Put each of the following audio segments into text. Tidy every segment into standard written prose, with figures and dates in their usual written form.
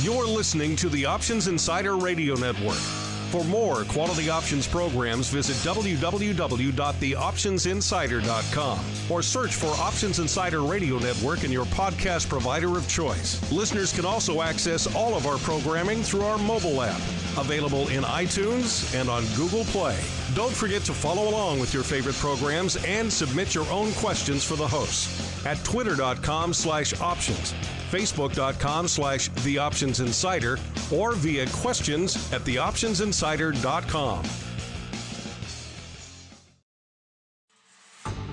You're listening to the Options Insider Radio Network. For more quality options programs, visit www.theoptionsinsider.com or search for Options Insider Radio Network in your podcast provider of choice. Listeners can also access all of our programming through our mobile app, available in iTunes and on Google Play. Don't forget to follow along with your favorite programs and submit your own questions for the hosts at twitter.com/options, facebook.com/theoptionsinsider, or via questions at theoptionsinsider.com.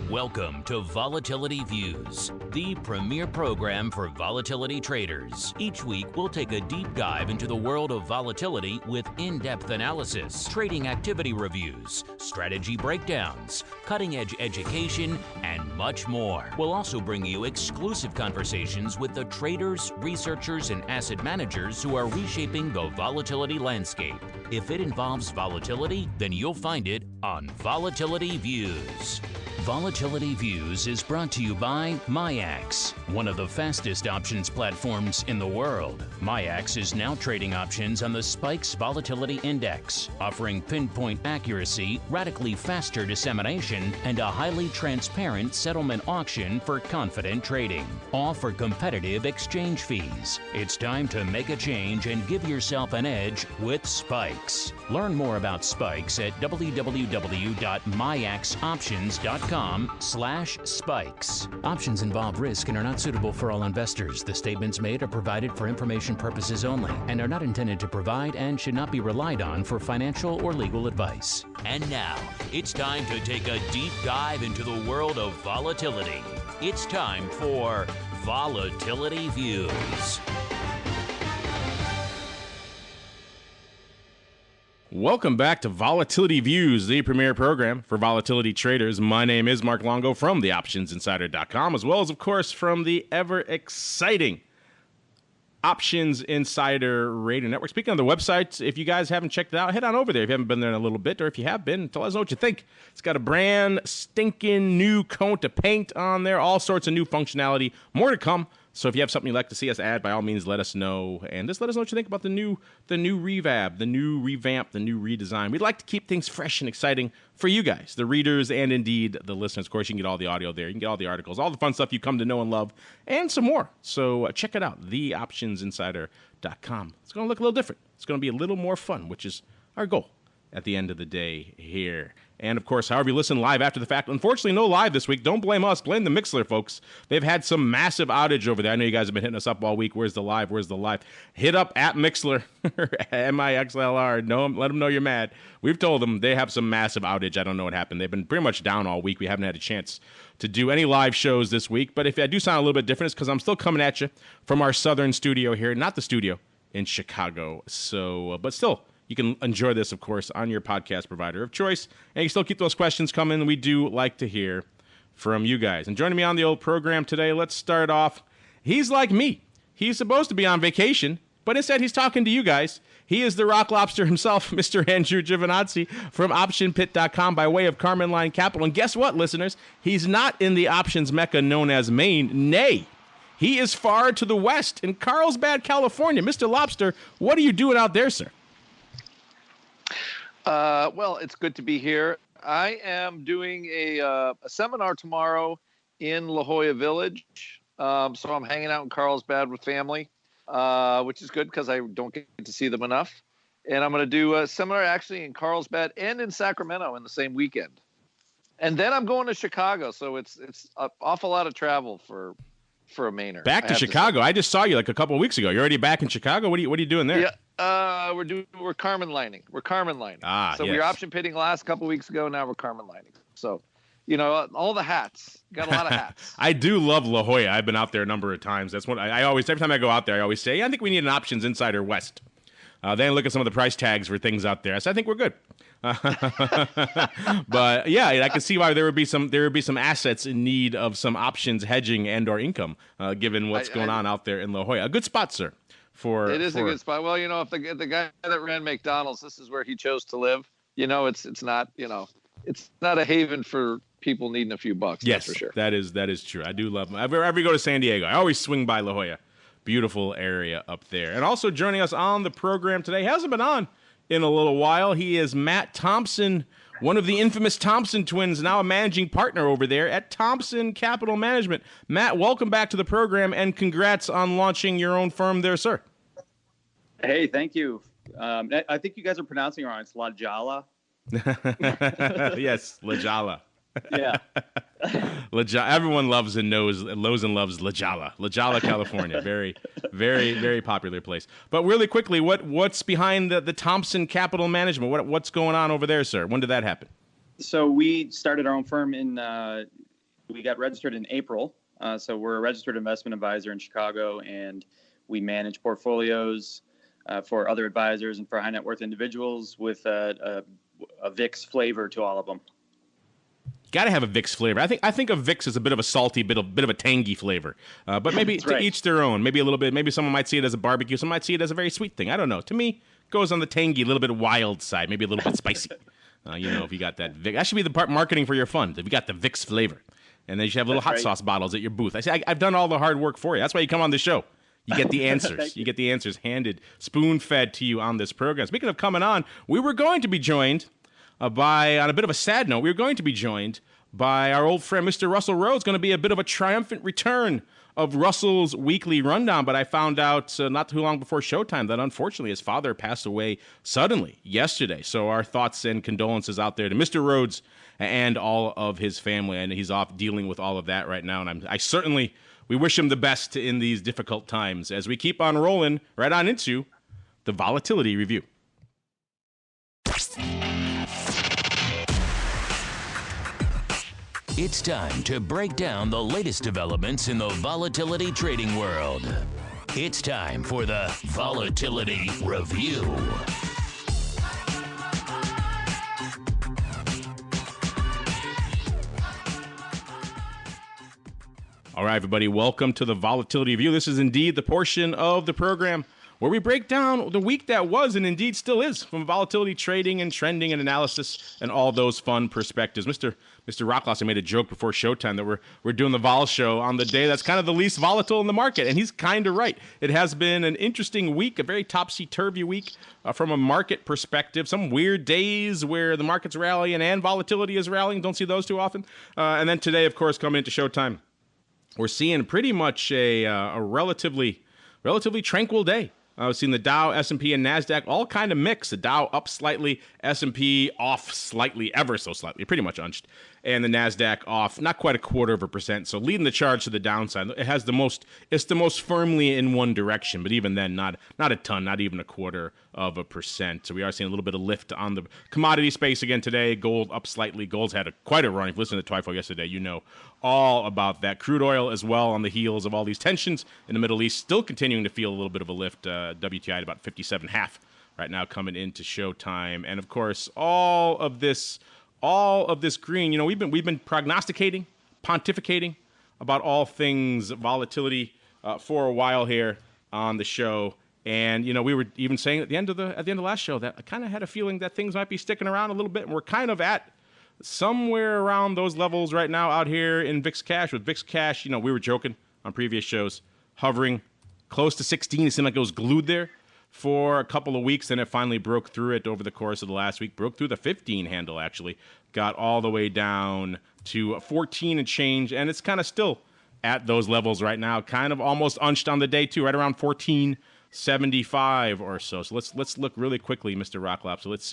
Welcome to Volatility Views, the premier program for volatility traders. Each week, we'll take a deep dive into the world of volatility with in-depth analysis, trading activity reviews, strategy breakdowns, cutting-edge education, and much more. We'll also bring you exclusive conversations with the traders, researchers, and asset managers who are reshaping the volatility landscape. If it involves volatility, then you'll find it on Volatility Views. Volatility Views is brought to you by MIAX, one of the fastest options platforms in the world. MIAX is now trading options on the SPIKES Volatility Index, offering pinpoint accuracy, radically faster dissemination, and a highly transparent settlement auction for confident trading, all for competitive exchange fees. It's time to make a change and give yourself an edge with SPIKES. Learn more about SPIKES at www.miaxoptions.com/spikes. Options involve risk and are not suitable for all investors. The statements made are provided for information purposes only and are not intended to provide and should not be relied on for financial or legal advice. And now, it's time to take a deep dive into the world of volatility. It's time for Volatility Views. Welcome back to Volatility Views, the premier program for volatility traders. My name is Mark Longo from theoptionsinsider.com, as well as, of course, from the ever-exciting Options Insider Radio Network. Speaking of the website, if you guys haven't checked it out, head on over there if you haven't been there in a little bit, or if you have been, tell us what you think. It's got a brand stinking new coat of paint on there, all sorts of new functionality, more to come. So if you have something you'd like to see us add, by all means, let us know. And just let us know what you think about the new revamp, the new redesign. We'd like to keep things fresh and exciting for you guys, the readers, and indeed the listeners. Of course, you can get all the audio there. You can get all the articles, all the fun stuff you come to know and love, and some more. So check it out, theoptionsinsider.com. It's going to look a little different. It's going to be a little more fun, which is our goal at the end of the day here. And, of course, however you listen live after the fact. Unfortunately, no live this week. Don't blame us. Blame the Mixler, folks. They've had some massive outage over there. I know you guys have been hitting us up all week. Where's the live? Where's the live? Hit up at Mixler, MIXLR. Let them know you're mad. We've told them they have some massive outage. I don't know what happened. They've been pretty much down all week. We haven't had a chance to do any live shows this week. But if I do sound a little bit different, it's because I'm still coming at you from our southern studio here, not the studio in Chicago. So, but still, you can enjoy this, of course, on your podcast provider of choice. And you still keep those questions coming. We do like to hear from you guys. And joining me on the old program today, let's start off. He's like me. He's supposed to be on vacation, but instead he's talking to you guys. He is the rock lobster himself, Mr. Andrew Giovinazzi from OptionPit.com by way of Carmen Line Capital. And guess what, listeners? He's not in the options mecca known as Maine. Nay, he is far to the west in Carlsbad, California. Mr. Lobster, what are you doing out there, sir? Well, it's good to be here. I am doing a seminar tomorrow in La Jolla Village. So I'm hanging out in Carlsbad with family, which is good because I don't get to see them enough. And I'm going to do a seminar actually in Carlsbad and in Sacramento in the same weekend. And then I'm going to Chicago. So it's an awful lot of travel for a Mainer. Back to Chicago. I just saw you like a couple of weeks ago. You're already back in Chicago. What are you doing there? Yeah. We're Carmen lining. So yes. we were option pitting last couple of weeks ago. Now we're Carmen lining. So, all the hats. Got a lot of hats. I do love La Jolla. I've been out there a number of times. That's what I always, every time I go out there, I always say, I think we need an Options Insider West. Then look at some of the price tags for things out there. So I think we're good. But yeah, I can see why there would be some assets in need of some options hedging and or income, given what's going on out there in La Jolla. A good spot, sir. It is a good spot. Well, if the guy that ran McDonald's, this is where he chose to live. It's not a haven for people needing a few bucks. Yes, that's for sure. That is true. I do love them. Every go to San Diego, I always swing by La Jolla beautiful area up there. And also joining us on the program today, hasn't been on in a little while, he is Matt Thompson, one of the infamous Thompson twins, now a managing partner over there at Thompson Capital Management. Matt, welcome back to the program, and congrats on launching your own firm there, sir. Hey, thank you. I think you guys are pronouncing it wrong. It's Lajala. Yes, Lajala. Yeah. Everyone loves and loves Lajala. Lajala, California. Very, very, very popular place. But really quickly, what's behind the Thompson Capital Management? What's going on over there, sir? When did that happen? So we started our own firm we got registered in April. So we're a registered investment advisor in Chicago, and we manage portfolios for other advisors and for high net worth individuals with a VIX flavor to all of them. Got to have a VIX flavor. I think of VIX as a bit of a salty, bit of a tangy flavor. But maybe to each their own. Maybe a little bit. Maybe someone might see it as a barbecue. Some might see it as a very sweet thing. I don't know. To me, it goes on the tangy, a little bit wild side. Maybe a little bit spicy. If you got that VIX. That should be the part marketing for your fund. If you got the VIX flavor, and then you should have little hot sauce bottles at your booth. I say I've done all the hard work for you. That's why you come on the show. You get the answers. You get the answers handed, spoon-fed to you on this program. Speaking of coming on, we were going to be joined on a bit of a sad note, we were going to be joined by our old friend, Mr. Russell Rhodes. Going to be a bit of a triumphant return of Russell's weekly rundown, but I found out not too long before showtime that unfortunately his father passed away suddenly yesterday. So our thoughts and condolences out there to Mr. Rhodes and all of his family, and he's off dealing with all of that right now, and we wish him the best in these difficult times as we keep on rolling right on into the Volatility Review. It's time to break down the latest developments in the volatility trading world. It's time for the Volatility Review. All right, everybody, welcome to the Volatility Review. This is indeed the portion of the program where we break down the week that was and indeed still is from volatility trading and trending and analysis and all those fun perspectives. Mr. Rockloss made a joke before showtime that we're doing the Vol show on the day that's kind of the least volatile in the market, and he's kind of right. It has been an interesting week, a very topsy-turvy week from a market perspective. Some weird days where the market's rallying and volatility is rallying. Don't see those too often. And then today, of course, coming into showtime, we're seeing pretty much a relatively tranquil day. We've seen the Dow, S&P, and NASDAQ all kind of mixed. The Dow up slightly, S&P off slightly, ever so slightly, pretty much unched, and the NASDAQ off not quite 0.25%. So leading the charge to the downside. It's the most firmly in one direction, but even then, not a ton, not even 0.25%. So we are seeing a little bit of lift on the commodity space again today. Gold up slightly. Gold's had quite a run. If you listened to TWIFO yesterday, you know all about that. Crude oil as well on the heels of all these tensions in the Middle East, still continuing to feel a little bit of a lift. WTI at about 57.5 right now coming into showtime. And of course, all of this green, we've been prognosticating, pontificating about all things volatility for a while here on the show. And we were even saying at the end of the last show that I kind of had a feeling that things might be sticking around a little bit, and we're kind of at somewhere around those levels right now out here in VIX Cash. With VIX Cash, we were joking on previous shows, hovering close to 16. It seemed like it was glued there for a couple of weeks, and it finally broke through it over the course of the last week. Broke through the 15 handle, actually. Got all the way down to 14 and change, and it's kind of still at those levels right now. Kind of almost unched on the day, too, right around 14.75 or so. So let's look really quickly, Mr. Rocklop. So let's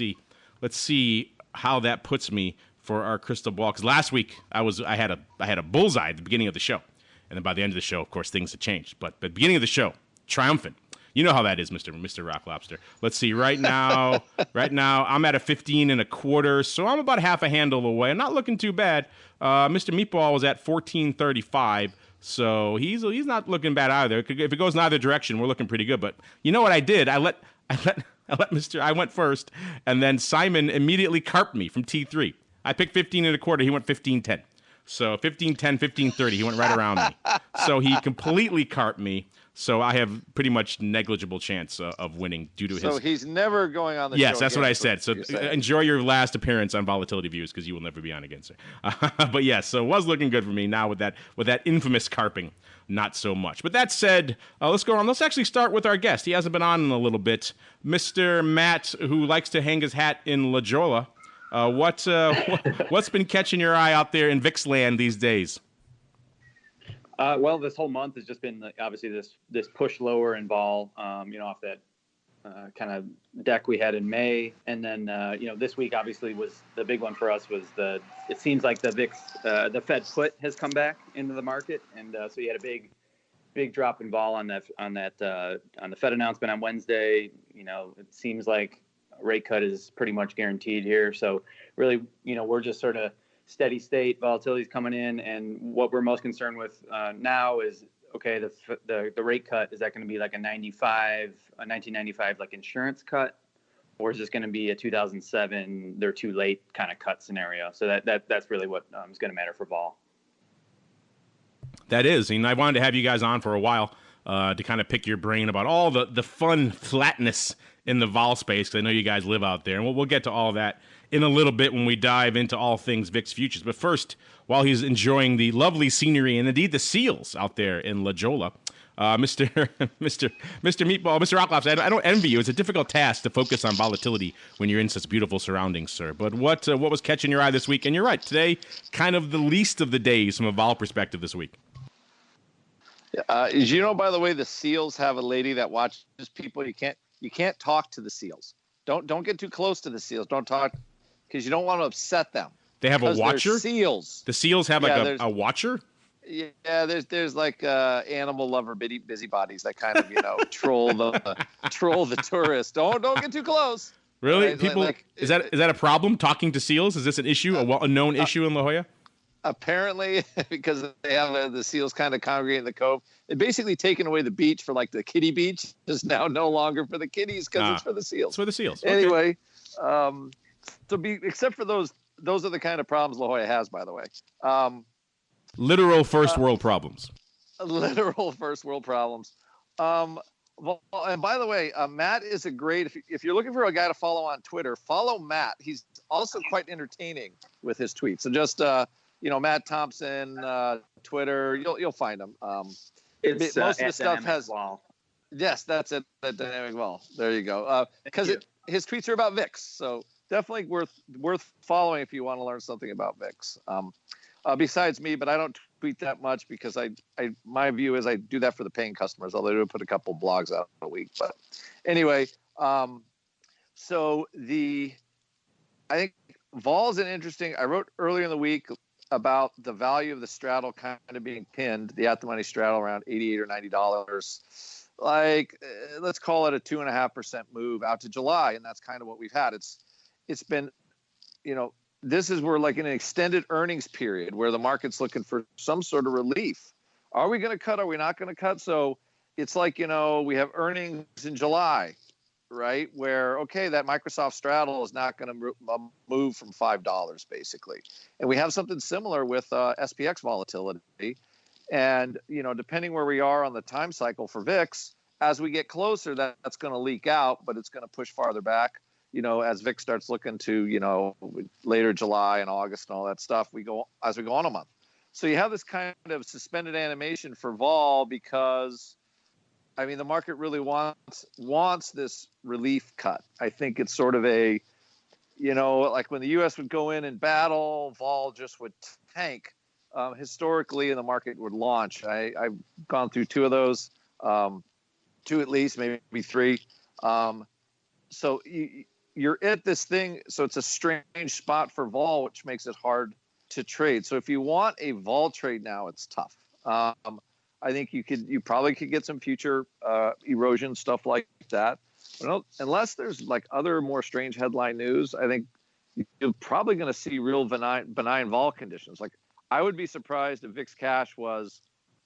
see how that puts me for our crystal ball. Because last week I had a bullseye at the beginning of the show, and then by the end of the show, of course, things had changed. But at the beginning of the show, triumphant. You know how that is, Mr. Rock Lobster. Let's see. Right now, I'm at a 15.25, so I'm about half a handle away. I'm not looking too bad. Mr. Meatball was at 14.35, so he's not looking bad either. If it goes in either direction, we're looking pretty good. But you know what I did? I went first, and then Simon immediately carped me from T3. I picked 15.25. He went 15.10. So 15.10, 15.30. He went right around me. So he completely carped me. So I have pretty much negligible chance of winning due to his. So he's never going on the show. Yes, that's what I said. So enjoy your last appearance on Volatility Views because you will never be on again, sir. But yes, so it was looking good for me now with that infamous carping not so much. But that said, let's go on. Let's actually start with our guest. He hasn't been on in a little bit. Mr. Matt, who likes to hang his hat in La Jolla. What's been catching your eye out there in VIX land these days? Well, this whole month has just been obviously this push lower in vol, off that kind of deck we had in May. And then, this week obviously was the big one for us it seems like the VIX, the Fed put has come back into the market. And so you had a big drop in vol on the Fed announcement on Wednesday. It seems like a rate cut is pretty much guaranteed here. So really, we're just sort of steady state, volatility is coming in. And what we're most concerned with now is, okay, the rate cut, is that going to be like a 1995 like insurance cut, or is this going to be a 2007 they're too late kind of cut scenario? So that's really what is going to matter for vol. That is, and I wanted to have you guys on for a while to kind of pick your brain about all the fun flatness in the vol space, because I know you guys live out there, and we'll get to all that in a little bit when we dive into all things VIX futures. But first, while he's enjoying the lovely scenery and indeed the seals out there in La Jolla, Mr. Meatball, Mr. Rocklofs, I don't envy you. It's a difficult task to focus on volatility when you're in such beautiful surroundings, sir. But what was catching your eye this week? And you're right, today, kind of the least of the days from a vol perspective this week. As you know, by the way, the seals have a lady that watches people. You can't talk to the seals. Don't get too close to the seals. Don't talk, because you don't want to upset them. They have a watcher? Seals. The seals have a watcher? Yeah, there's like animal lover busybodies that kind of troll the tourists. Don't get too close. Really? Right? People is that a problem, talking to seals? Is this an issue, a known issue in La Jolla? Apparently, because they have the seals kind of congregate in the cove. They've basically taken away the beach for like the kiddie beach is now no longer for the kiddies because it's for the seals. It's for the seals. Okay. Anyway, except for those are the kind of problems La Jolla has, by the way. Literal first world problems. Literal first world problems. Well, and by the way, Matt is a great, if you're looking for a guy to follow on Twitter, follow Matt. He's also quite entertaining with his tweets. So just, Matt Thompson, Twitter, you'll find him. It's most of the stuff has, Wall. Yes, that's it. That dynamic wall. There you go. Because his tweets are about VIX. So definitely worth following if you want to learn something about VIX. Besides me, but I don't tweet that much because my view is I do that for the paying customers, although I do put a couple blogs out a week. But anyway, so I think vol is an interesting. I wrote earlier in the week about the value of the straddle kind of being pinned, the at the money straddle around $88 or $90. Like, let's call it a 2.5% move out to July, and that's kind of what we've had. It's been, this is we're like in an extended earnings period where the market's looking for some sort of relief. Are we going to cut? Are we not going to cut? So it's like, we have earnings in July, right? Where, okay, that Microsoft straddle is not going to move from $5 basically. And we have something similar with SPX volatility. And, depending where we are on the time cycle for VIX, as we get closer, that's going to leak out, but it's going to push farther back. As VIX starts looking to, later July and August and all that stuff, as we go on a month. So you have this kind of suspended animation for vol because, the market really wants this relief cut. I think it's sort of a, like when the U.S. would go in battle, vol just would tank historically, and the market would launch. I've gone through two of those, two at least, maybe three. So you're at this thing, so it's a strange spot for vol, which makes it hard to trade. So if you want a vol trade now, it's tough. I think you probably could get some future erosion, stuff like that. But unless there's like other more strange headline news, I think you're probably going to see real benign vol conditions. Like, I would be surprised if VIX Cash was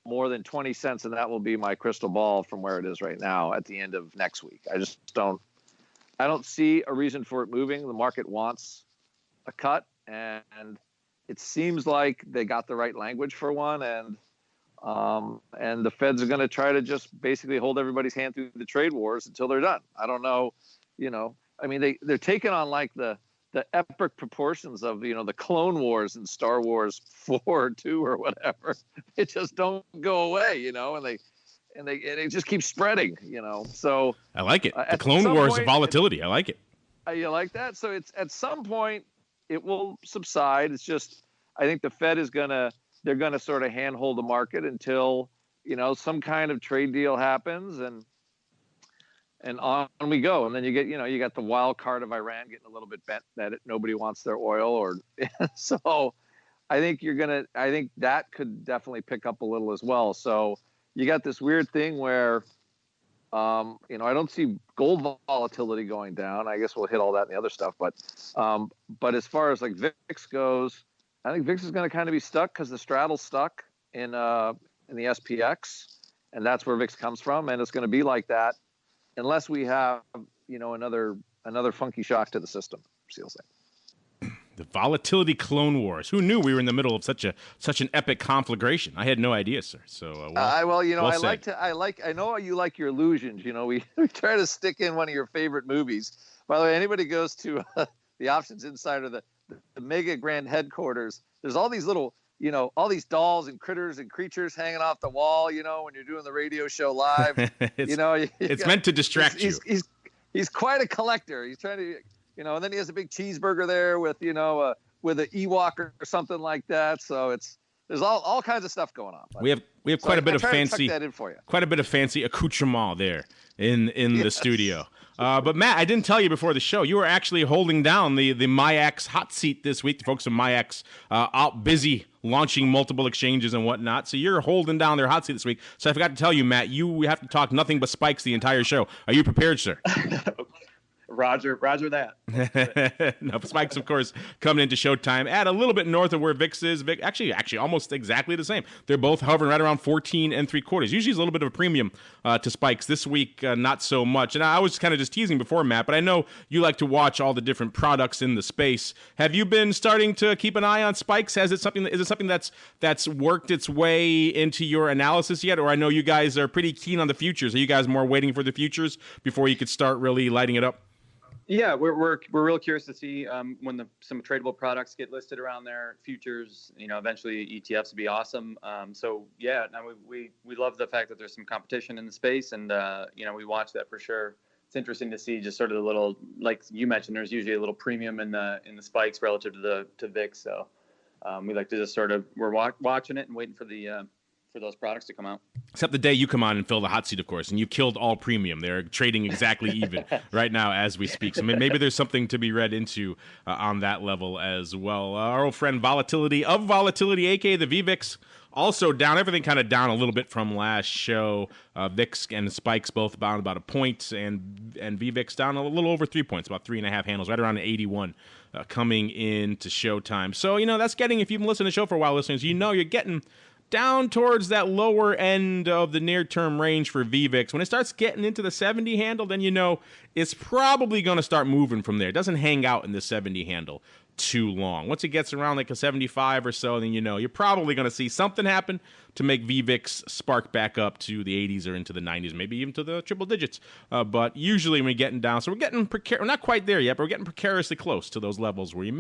more than 20 cents, and that will be my crystal ball from where it is right now at the end of next week. I don't see a reason for it moving. The market wants a cut, and it seems like they got the right language for one, and the Feds are going to try to just basically hold everybody's hand through the trade wars until they're done. I don't know, they're taking on like the the epic proportions of, the Clone Wars and Star Wars 4 or 2 or whatever. It just don't go away, and they just keep spreading, So I like it. The Clone Wars of volatility. I like it. You like that? So it's at some point it will subside. It's just, I think the Fed they're gonna sort of handhold the market until, some kind of trade deal happens, and on we go. And then you got the wild card of Iran getting a little bit bent that nobody wants their oil, or so I think that could definitely pick up a little as well. So you got this weird thing where, I don't see gold volatility going down. I guess we'll hit all that and the other stuff. But as far as like VIX goes, I think VIX is going to kind of be stuck because the straddle's stuck in the SPX, and that's where VIX comes from, and it's going to be like that unless we have another funky shock to the system. You'll say. The volatility Clone Wars. Who knew we were in the middle of such an epic conflagration? I had no idea, sir. So, I know you like your illusions. We try to stick in one of your favorite movies. By the way, anybody goes to the Options Insider, the mega grand headquarters, there's all these little, all these dolls and critters and creatures hanging off the wall, when you're doing the radio show live. It's meant to distract you. He's quite a collector. He's trying to, and then he has a big cheeseburger there with, with an Ewok or something like that. So there's all kinds of stuff going on. We have quite a bit of fancy, that in for you. Quite a bit of fancy accoutrement there in the studio. But Matt, I didn't tell you before the show, you were actually holding down the MIAX hot seat this week. The folks at MIAX out busy launching multiple exchanges and whatnot. So you're holding down their hot seat this week. So I forgot to tell you, Matt, we have to talk nothing but spikes the entire show. Are you prepared, sir? Roger that. No, spikes, of course, coming into showtime at a little bit north of where VIX is. Actually, almost exactly the same. They're both hovering right around 14 3/4. Usually, it's a little bit of a premium to spikes. This week, not so much. And I was kind of just teasing before, Matt, but I know you like to watch all the different products in the space. Have you been starting to keep an eye on spikes? Is it something that's worked its way into your analysis yet? Or I know you guys are pretty keen on the futures. Are you guys more waiting for the futures before you could start really lighting it up? Yeah, we're real curious to see when some tradable products get listed around there. Futures, eventually ETFs would be awesome. So yeah, now we love the fact that there's some competition in the space, and we watch that for sure. It's interesting to see just sort of the little, like you mentioned, there's usually a little premium in the spikes relative to VIX. So we like to just sort of we're watching it and waiting for those products to come out. Except the day you come on and fill the hot seat, of course, and you killed all premium. They're trading exactly even right now as we speak. So maybe there's something to be read into on that level as well. Our old friend Volatility, aka the VVIX, also down. Everything kind of down a little bit from last show. VIX and spikes both down about a point, and VVIX down a little over 3 points, about 3.5 handles, right around 81 coming into showtime. So, that's getting, if you've been listening to the show for a while, listeners, you're getting down towards that lower end of the near-term range for VVIX. When it starts getting into the 70 handle, then it's probably going to start moving from there. It doesn't hang out in the 70 handle too long. Once it gets around like a 75 or so, then you're probably going to see something happen to make VVIX spark back up to the 80s or into the 90s, maybe even to the triple digits. But usually when we're getting down, so we're getting we're not quite there yet, but we're getting precariously close to those levels where you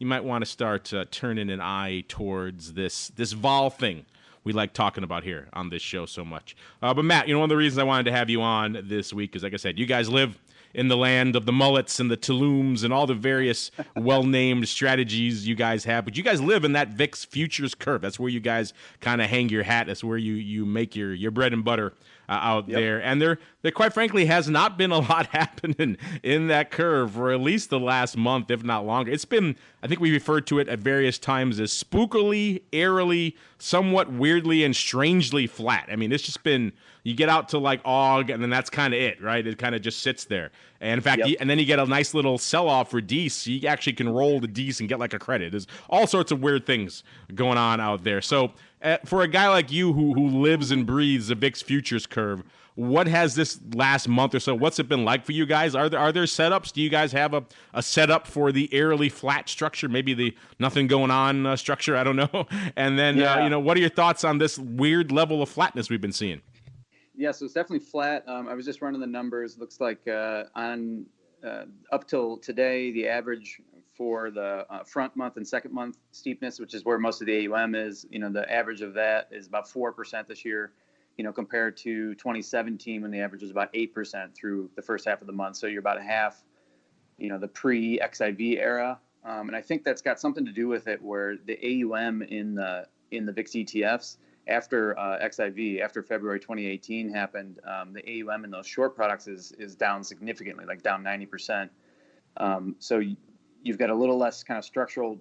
might want to start turning an eye towards this vol thing we like talking about here on this show so much. But Matt, one of the reasons I wanted to have you on this week is, like I said, you guys live in the land of the mullets and the Tulums and all the various well-named strategies you guys have. But you guys live in that VIX futures curve. That's where you guys kind of hang your hat. That's where you make your bread and butter out there. And there quite frankly has not been a lot happening in that curve for at least the last month, if not longer. It's been, I think we referred to it at various times as spookily, eerily, somewhat weirdly and strangely flat. I mean, it's just been, you get out to like AUG and then that's kind of it, right? It kind of just sits there. And in fact, and then you get a nice little sell-off for DEES. You actually can roll the DEES and get like a credit. There's all sorts of weird things going on out there. So for a guy like you who lives and breathes the VIX futures curve, what has this last month or so, what's it been like for you guys? Are there setups? Do you guys have a setup for the eerily flat structure, maybe the nothing going on structure? I don't know. And then, what are your thoughts on this weird level of flatness we've been seeing? Yeah, so it's definitely flat. I was just running the numbers. Looks like on up till today, the average for the front month and second month steepness, which is where most of the AUM is, the average of that is about 4% this year, compared to 2017 when the average was about 8% through the first half of the month. So you're about a half, the pre-XIV era. And I think that's got something to do with it, where the AUM in the VIX ETFs after XIV, after February 2018 happened, the AUM in those short products is down significantly, like down 90%. So you've got a little less kind of structural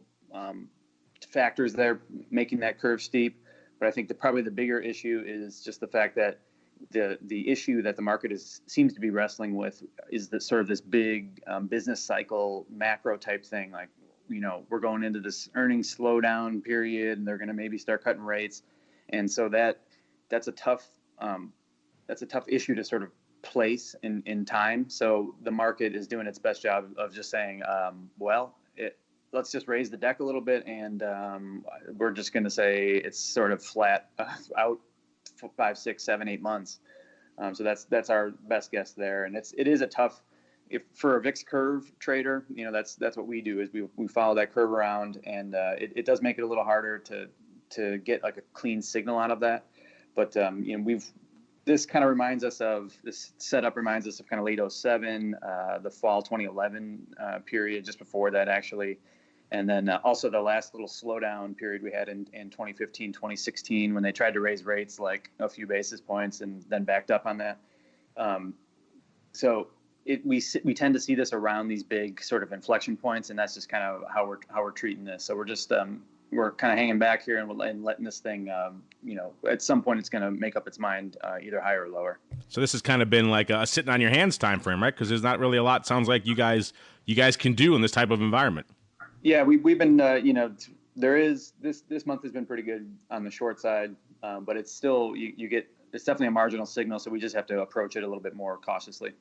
factors there making that curve steep. But I think probably the bigger issue is just the fact that the issue that the market seems to be wrestling with is that sort of this big business cycle macro type thing. Like, we're going into this earnings slowdown period, and they're going to maybe start cutting rates, and so that's a tough issue to sort of place in time. So the market is doing its best job of just saying, let's just raise the deck a little bit, and we're just going to say it's sort of flat out 5, 6, 7, 8 months. So that's our best guess there, and it is a tough. If for a VIX curve trader, that's what we do, is we follow that curve around, and it does make it a little harder to get like a clean signal out of that. But this kind of reminds us of this setup reminds us of kind of late 2007, the fall 2011 period, just before that actually. And then also the last little slowdown period we had in 2015, 2016, when they tried to raise rates like a few basis points and then backed up on that. So we tend to see this around these big sort of inflection points, and that's just kind of how we're treating this. So we're just we're kind of hanging back here and letting this thing, at some point it's going to make up its mind either higher or lower. So this has kind of been like a sitting on your hands time frame, right? Because there's not really a lot. Sounds like you guys can do in this type of environment. Yeah, we've been, there is this month has been pretty good on the short side, but it's still it's definitely a marginal signal, so we just have to approach it a little bit more cautiously.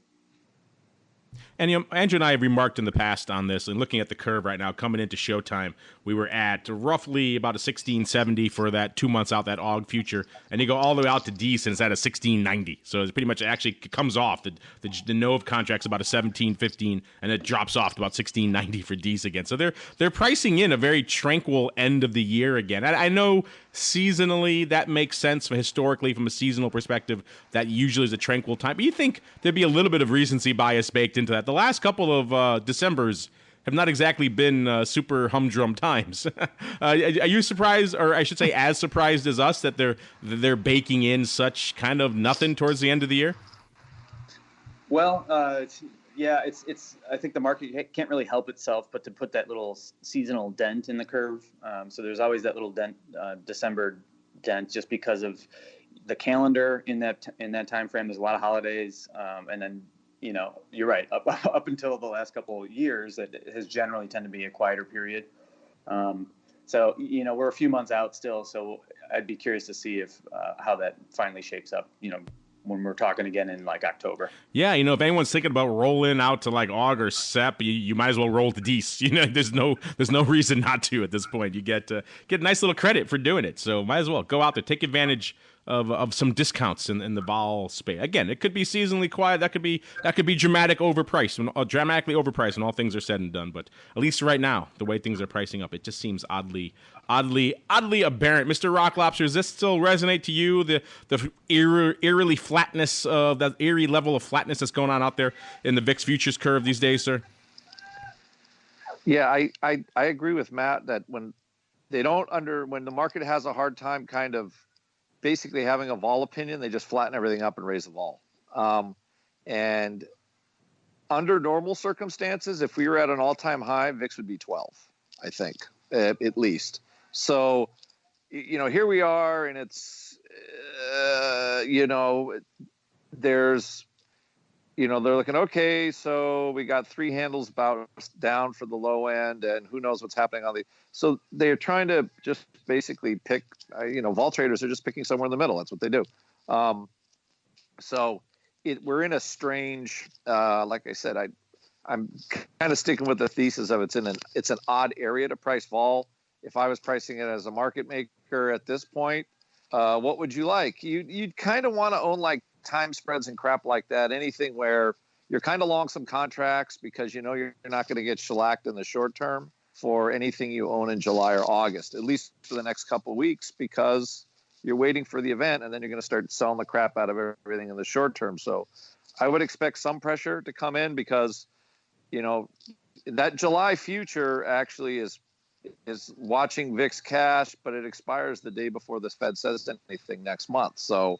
And Andrew and I have remarked in the past on this, and looking at the curve right now, coming into showtime, we were at roughly about a 1670 for that 2 months out, that AUG future, and you go all the way out to DC, and it's at a 1690. So it's pretty much actually comes off. The NOVE contract's about a 1715, and it drops off to about 1690 for DC again. So they're pricing in a very tranquil end of the year again. I know seasonally that makes sense, historically from a seasonal perspective, that usually is a tranquil time. But you think there'd be a little bit of recency bias baked into that. The last couple of Decembers have not exactly been super humdrum times. Are you surprised, or I should say as surprised as us, that they're baking in such kind of nothing towards the end of the year? Well, yeah, it's. I think the market can't really help itself but to put that little seasonal dent in the curve. So there's always that little dent, December dent, just because of the calendar in that time frame. There's a lot of holidays, and then you're right. Up until the last couple of years, it has generally tended to be a quieter period. So we're a few months out still. So I'd be curious to see if how that finally shapes up. When we're talking again in like October. Yeah, if anyone's thinking about rolling out to like AUG or SEP, you might as well roll to DC. There's no reason not to at this point. You get a nice little credit for doing it, so might as well go out there, take advantage of some discounts in the vol space. Again, it could be seasonally quiet. That could be dramatically overpriced when all things are said and done. But at least right now, the way things are pricing up, it just seems oddly aberrant. Mr. Rock Lobster, does this still resonate to you? The eerily flatness of that eerie level of flatness that's going on out there in the VIX futures curve these days, sir? Yeah, I agree with Matt that when the market has a hard time kind of basically having a vol opinion, they just flatten everything up and raise the vol. And under normal circumstances, if we were at an all-time high, VIX would be 12, I think, at least. So, here we are, and it's, there's, they're looking, okay, so we got 3 handles about down for the low end, and who knows what's happening on the. So they're trying to just basically pick, vol traders are just picking somewhere in the middle. That's what they do. So we're in a strange, like I said, I'm kind of sticking with the thesis of it's an odd area to price vol. If I was pricing it as a market maker at this point, what would you like? You'd kind of want to own like time spreads and crap like that. Anything where you're kind of long some contracts because you know you're not going to get shellacked in the short term for anything you own in July or August, at least for the next couple of weeks, because you're waiting for the event and then you're going to start selling the crap out of everything in the short term. So I would expect some pressure to come in because, you know, that July future actually is watching VIX Cash, but it expires the day before the Fed says anything next month. So,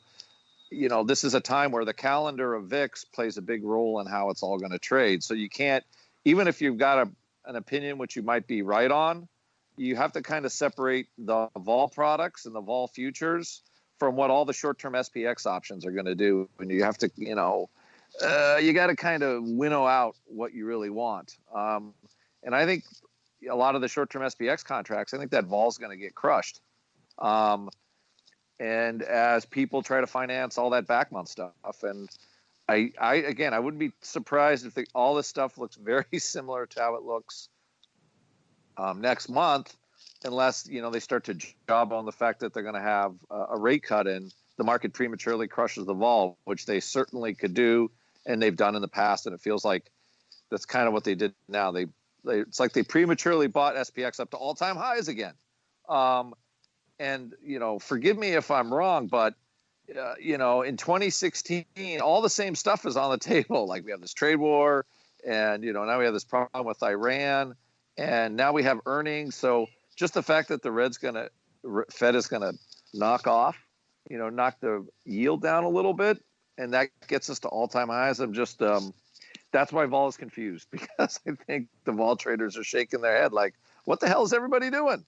you know, this is a time where the calendar of VIX plays a big role in how it's all going to trade. So you can't, even if you've got an opinion which you might be right on, you have to kind of separate the vol products and the vol futures from what all the short-term SPX options are going to do. And you have to, you know, you got to kind of winnow out what you really want. And I think a lot of the short-term SPX contracts, I think that vol is going to get crushed. And as people try to finance all that back month stuff, and I wouldn't be surprised if all this stuff looks very similar to how it looks next month, unless, you know, they start to job on the fact that they're going to have a rate cut and the market prematurely crushes the vol, which they certainly could do, and they've done in the past. And it feels like that's kind of what they did now. It's like they prematurely bought SPX up to all-time highs again. And, you know, forgive me if I'm wrong, but, you know, in 2016, all the same stuff is on the table. Like we have this trade war and, you know, now we have this problem with Iran and now we have earnings. So just the fact that the Fed is going to knock the yield down a little bit, and that gets us to all-time highs. I'm just, that's why vol is confused, because I think the vol traders are shaking their head like, what the hell is everybody doing?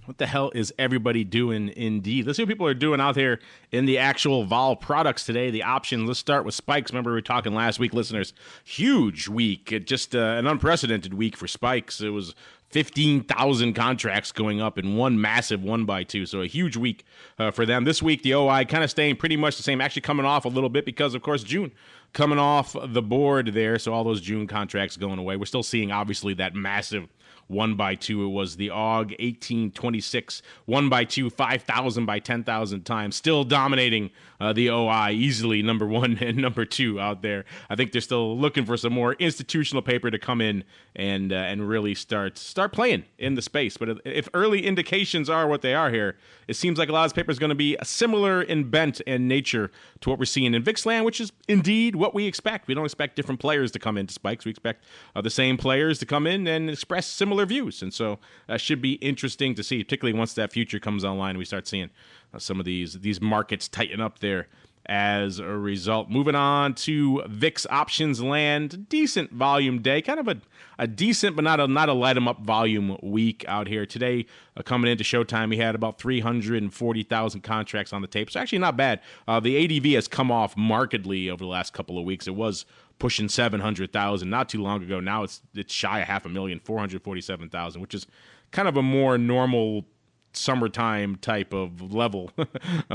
What the hell is everybody doing indeed? Let's see what people are doing out there in the actual vol products today, the options. Let's start with spikes. Remember we were talking last week, listeners, huge week, just an unprecedented week for spikes. It was 15,000 contracts going up in one massive 1x2, so a huge week for them. This week, the OI kind of staying pretty much the same, actually coming off a little bit because, of course, June coming off the board there, so all those June contracts going away. We're still seeing, obviously, that massive 1x2. It was the AUG 1826 1x2 5,000 by 10,000 times, still dominating the OI easily, number one and number two out there. I think they're still looking for some more institutional paper to come in and really start playing in the space. But if early indications are what they are here, it seems like a lot of this paper is going to be similar in bent and nature to what we're seeing in VIX land, which is indeed what we expect. We don't expect different players to come into spikes. We expect the same players to come in and express similar views. And so that should be interesting to see, particularly once that future comes online and we start seeing some of these markets tighten up there as a result. Moving on to VIX options land, decent volume day, kind of a decent but not a light 'em up volume week out here. Today, coming into showtime, we had about 340,000 contracts on the tape. So actually not bad. The ADV has come off markedly over the last couple of weeks. It was pushing 700,000 not too long ago. Now it's shy of 500,000, 447,000, which is kind of a more normal summertime type of level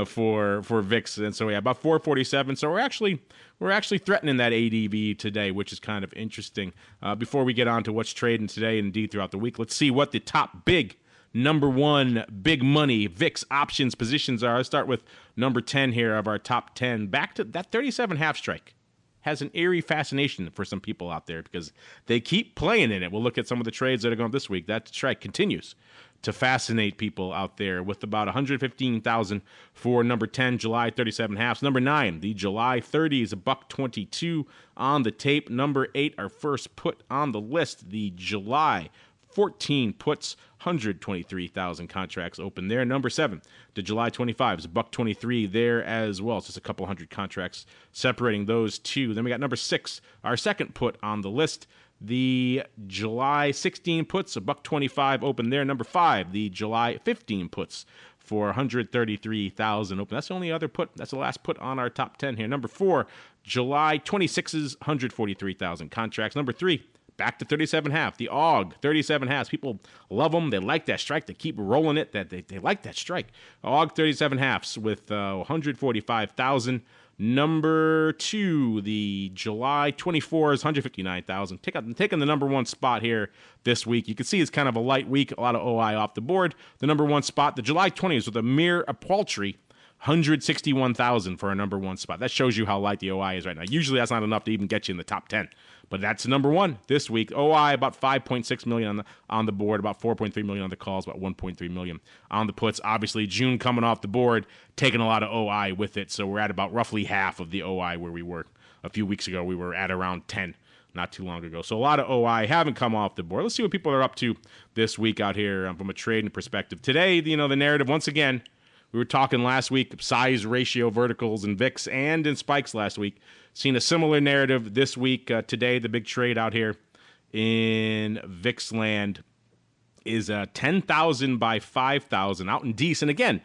for VIX. And so yeah, about 447. So we're actually threatening that ADV today, which is kind of interesting. Before we get on to what's trading today and indeed throughout the week, let's see what the top number one big money VIX options positions are. Let's start with number 10 here of our top 10. Back to that 37.5 strike. Has an eerie fascination for some people out there because they keep playing in it. We'll look at some of the trades that are going up this week. That strike continues to fascinate people out there with about 115,000 for number 10, July 37.5. Number 9, the July 30 is $1.22 on the tape. Number 8, our first put on the list, the July 14 puts, 123,000 contracts open there. Number 7, the July 25 is $1.23 there as well. It's just a couple hundred contracts separating those two. Then we got number 6, our second put on the list. The July 16 puts, $1.25 open there. Number 5, the July 15 puts for 133,000 open. That's the only other put. That's the last put on our top 10 here. Number 4, July 26's 143,000 contracts. Number 3, back to 37.5. The AUG 37.5. People love them. They like that strike. They keep rolling it. They like that strike. AUG 37.5 with 145,000. Number 2, the July 24 is 159,000. Taking the number 1 spot here this week. You can see it's kind of a light week. A lot of OI off the board. The number 1 spot, the July 20 is with a mere paltry 161,000 for a number one spot. That shows you how light the OI is right now. Usually that's not enough to even get you in the top 10. But that's number one this week. OI about 5.6 million on the board, about 4.3 million on the calls, about 1.3 million on the puts. Obviously, June coming off the board, taking a lot of OI with it. So we're at about roughly half of the OI where we were a few weeks ago. We were at around 10 not too long ago. So a lot of OI haven't come off the board. Let's see what people are up to this week out here from a trading perspective. Today, the narrative, once again, we were talking last week, size ratio verticals in VIX and in spikes last week. Seen a similar narrative this week. Today, the big trade out here in VIX land is 10,000 by 5,000 out in Dece. And again,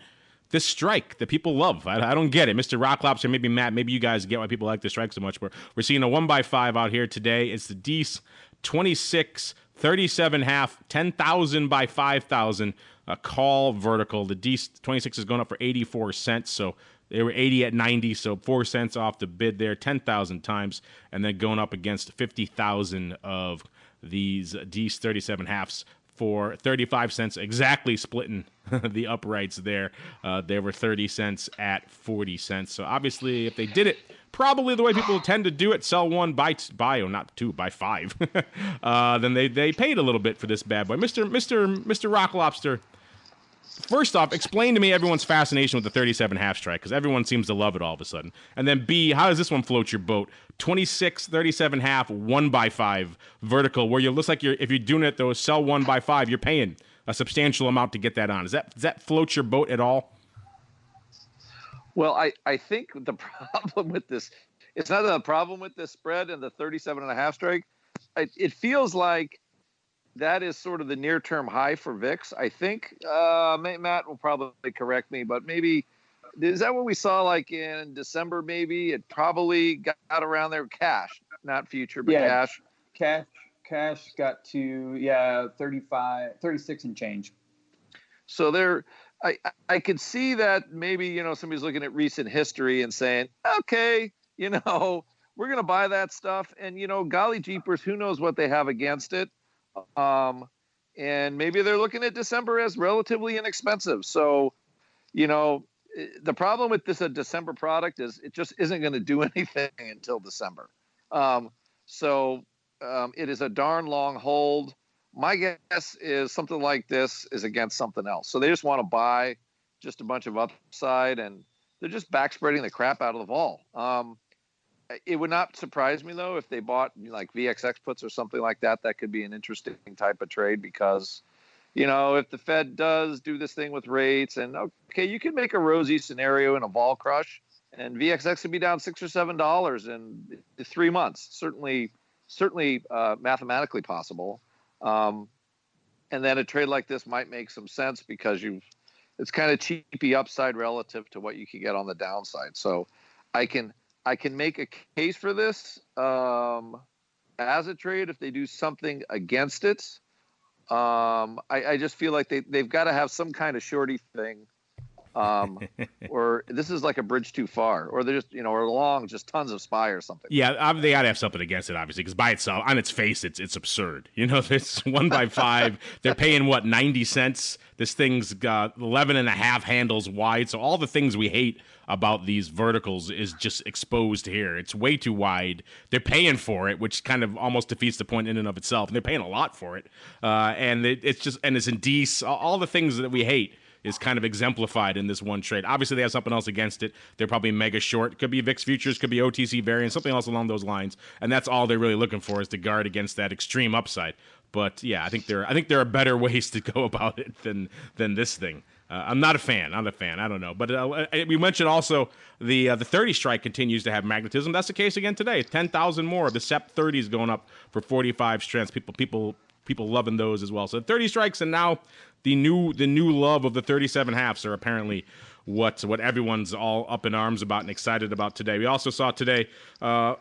this strike that people love. I don't get it. Mr. Rock Lobster, maybe Matt, maybe you guys get why people like this strike so much. We're seeing a 1 by 5 out here today. It's the Dece 26, 37 half, 10,000 by 5,000. A call vertical. The Dece 26 is going up for 84 cents. So they were 80 at 90, so 4 cents off the bid there, 10,000 times, and then going up against 50,000 of these Dece 37 halves for 35 cents, exactly splitting the uprights there. They were 30 cents at 40 cents. So obviously, if they did it probably the way people tend to do it, sell one, buy not two, buy five, then they paid a little bit for this bad boy. Mr. Rock Lobster, first off, explain to me everyone's fascination with the 37 half strike, because everyone seems to love it all of a sudden. And then B, how does this one float your boat? 26, 37 half, 1 by 5 vertical, where it looks like if you're doing it, though, sell 1 by 5, you're paying a substantial amount to get that on. Does that float your boat at all? Well, I think the problem with this, it's not a problem with this spread and the 37 and a half strike. It feels like that is sort of the near-term high for VIX. I think Matt will probably correct me, but maybe is that what we saw like in December? Maybe it probably got around there. Cash, not future, but cash. Cash got to 36 and change. So there, I could see that maybe somebody's looking at recent history and saying, okay, we're going to buy that stuff, and golly jeepers, who knows what they have against it. And maybe they're looking at December as relatively inexpensive. So, the problem with this December product is it just isn't going to do anything until December. So it is a darn long hold. My guess is something like this is against something else. So they just want to buy just a bunch of upside, and they're just backspreading the crap out of the vol. It would not surprise me, though, if they bought like VXX puts or something like that. That could be an interesting type of trade because, if the Fed does do this thing with rates, and okay, you can make a rosy scenario in a vol crush, and VXX could be down $6 or $7 in 3 months. Certainly mathematically possible. And then a trade like this might make some sense because it's kind of cheapy upside relative to what you can get on the downside. So I can make a case for this as a trade if they do something against it. I just feel like they've got to have some kind of shorty thing, or this is like a bridge too far, or they're just or long, just tons of SPY or something. Yeah, they got to have something against it, obviously, because by itself, on its face, it's absurd. It's 1 by 5. They're paying 90 cents. This thing's got 11 and a half handles wide. So all the things we hate about these verticals is just exposed here. It's way too wide. They're paying for it, which kind of almost defeats the point in and of itself. And they're paying a lot for it. And it's in Dece. All the things that we hate is kind of exemplified in this one trade. Obviously, they have something else against it. They're probably mega short. Could be VIX futures, could be OTC variance, something else along those lines. And that's all they're really looking for is to guard against that extreme upside. But yeah, I think there are better ways to go about it than this thing. I'm not a fan. I don't know. But we mentioned also the 30 strike continues to have magnetism. That's the case again today. 10,000 more. The SEP 30 is going up for 45 strengths. People loving those as well. So 30 strikes, and now the new love of the 37 halves are apparently what everyone's all up in arms about and excited about today. We also saw today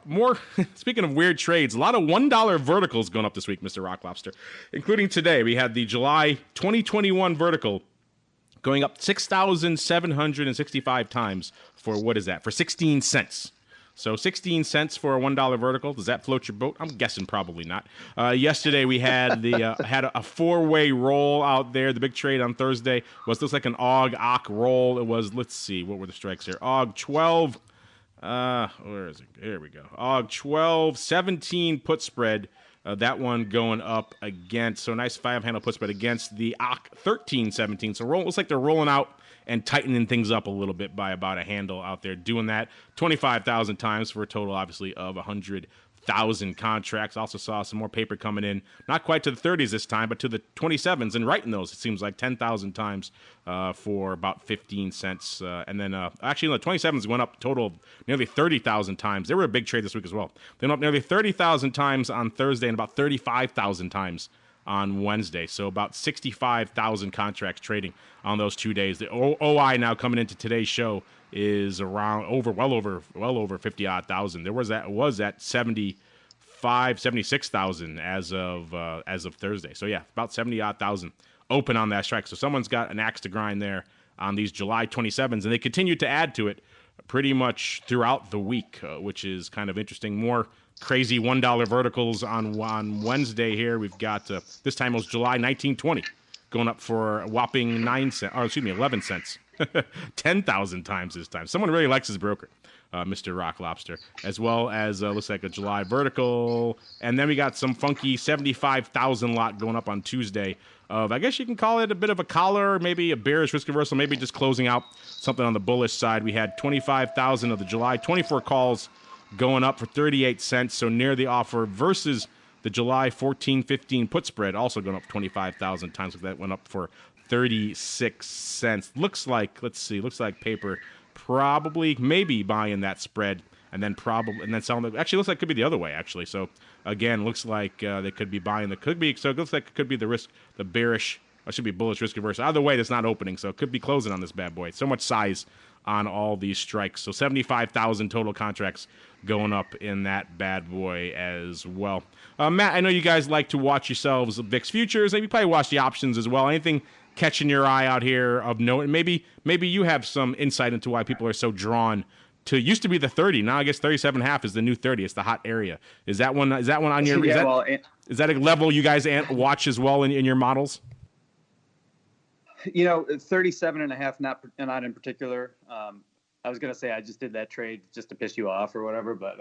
more, speaking of weird trades, a lot of $1 verticals going up this week, Mr. Rock Lobster, including today. We had the July 2021 vertical going up 6,765 times for, what is that, for 16 cents. So 16 cents for a $1 vertical. Does that float your boat? I'm guessing probably not. Yesterday we had had a 4-way roll out there. The big trade on Thursday looks like an AUG roll. It was, let's see, what were the strikes here? AUG 12. Where is it? Here we go. AUG 12, 17 put spread. That one going up against, so nice 5-handle put spread against the AUG 13, 17. So looks like they're rolling out and tightening things up a little bit by about a handle out there. Doing that 25,000 times for a total, obviously, of 100,000 contracts. Also saw some more paper coming in, not quite to the 30s this time, but to the 27s, and right in those, it seems like 10,000 times for about 15 cents. And then, actually, the 27s went up a total of nearly 30,000 times. They were a big trade this week as well. They went up nearly 30,000 times on Thursday and about 35,000 times on Wednesday. So about 65,000 contracts trading on those 2 days. The OI now coming into today's show is around well over 50 thousand. There was at 76,000 as of Thursday. So yeah, about 70,000 open on that strike. So someone's got an axe to grind there on these July 27s, and they continue to add to it pretty much throughout the week, which is kind of interesting. More crazy $1 verticals on Wednesday here. We've got this time it was July 1920 going up for a whopping 11 cents. 10,000 times this time. Someone really likes his broker, Mr. Rock Lobster, as well as looks like a July vertical. And then we got some funky 75,000 lot going up on Tuesday of, I guess you can call it a bit of a collar, maybe a bearish risk reversal, maybe just closing out something on the bullish side. We had 25,000 of the July 24 calls going up for 38 cents, so near the offer, versus the July 14-15 put spread, also going up 25,000 times. That went up for 36 cents. Looks like paper probably maybe buying that spread and then selling it. Actually, looks like it could be the other way, actually. So again, looks like they could be buying it looks like it could be the bearish, or should be bullish risk reverse. Either way, that's not opening, so it could be closing on this bad boy. So much size on all these strikes. So 75,000 total contracts going up in that bad boy as well. Matt, I know you guys like to watch yourselves VIX futures. Maybe probably watch the options as well. Anything catching your eye out here of note? And maybe you have some insight into why people are so drawn to, used to be the 30. Now I guess 37.5 is the new 30. It's the hot area. Is that one on your, is that a level you guys watch as well in your models? 37.5, not in particular. I was going to say I just did that trade just to piss you off or whatever, but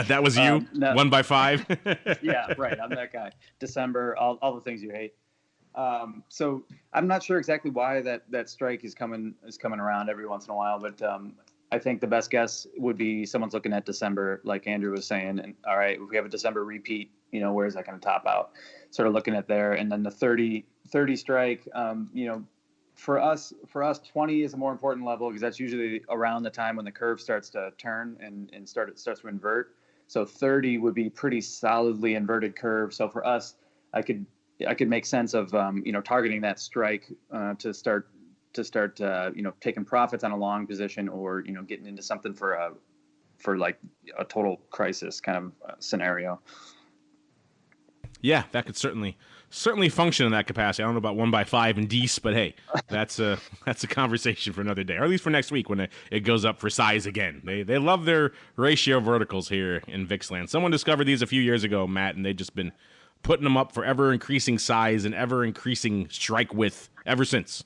that was you. No. 1 by 5. Yeah, right. I'm that guy. December, all the things you hate. So I'm not sure exactly why that strike is coming around every once in a while, but I think the best guess would be someone's looking at December, like Andrew was saying, and all right, if we have a December repeat, where is that going to top out? Sort of looking at there, and then the 30 strike, For us, 20 is a more important level because that's usually around the time when the curve starts to turn and starts to invert. So 30 would be pretty solidly inverted curve. So for us, I could make sense of targeting that strike to start taking profits on a long position, or getting into something for like a total crisis kind of scenario. Yeah, that could certainly function in that capacity. I don't know about 1 by 5 and Dees, but hey, that's a conversation for another day, or at least for next week when it goes up for size again. They love their ratio verticals here in VIX land. Someone discovered these a few years ago, Matt, and they've just been putting them up for ever increasing size and ever increasing strike width ever since.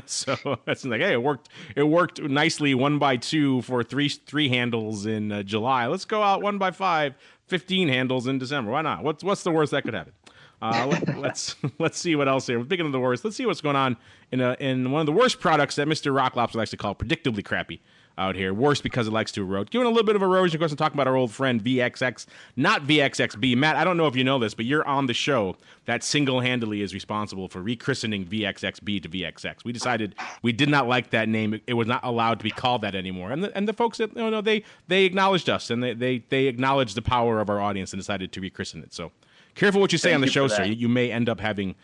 So that's like, hey, it worked nicely 1 by 2 for three handles in July. Let's go out 1 by 5, 15 handles in December. Why not? What's the worst that could happen? Let's see what else here. Speaking of the worst, let's see what's going on in one of the worst products that Mr. Rock Lobster likes to call predictably crappy out here. Worse because it likes to erode. Giving a little bit of erosion. Of course, I'm talking about our old friend VXX, not VXXB. Matt, I don't know if you know this, but you're on the show that single-handedly is responsible for rechristening VXXB to VXX. We decided we did not like that name. It was not allowed to be called that anymore. And the folks that they acknowledged us, and they acknowledged the power of our audience and decided to rechristen it. So careful what you say on the show, sir. You may end up having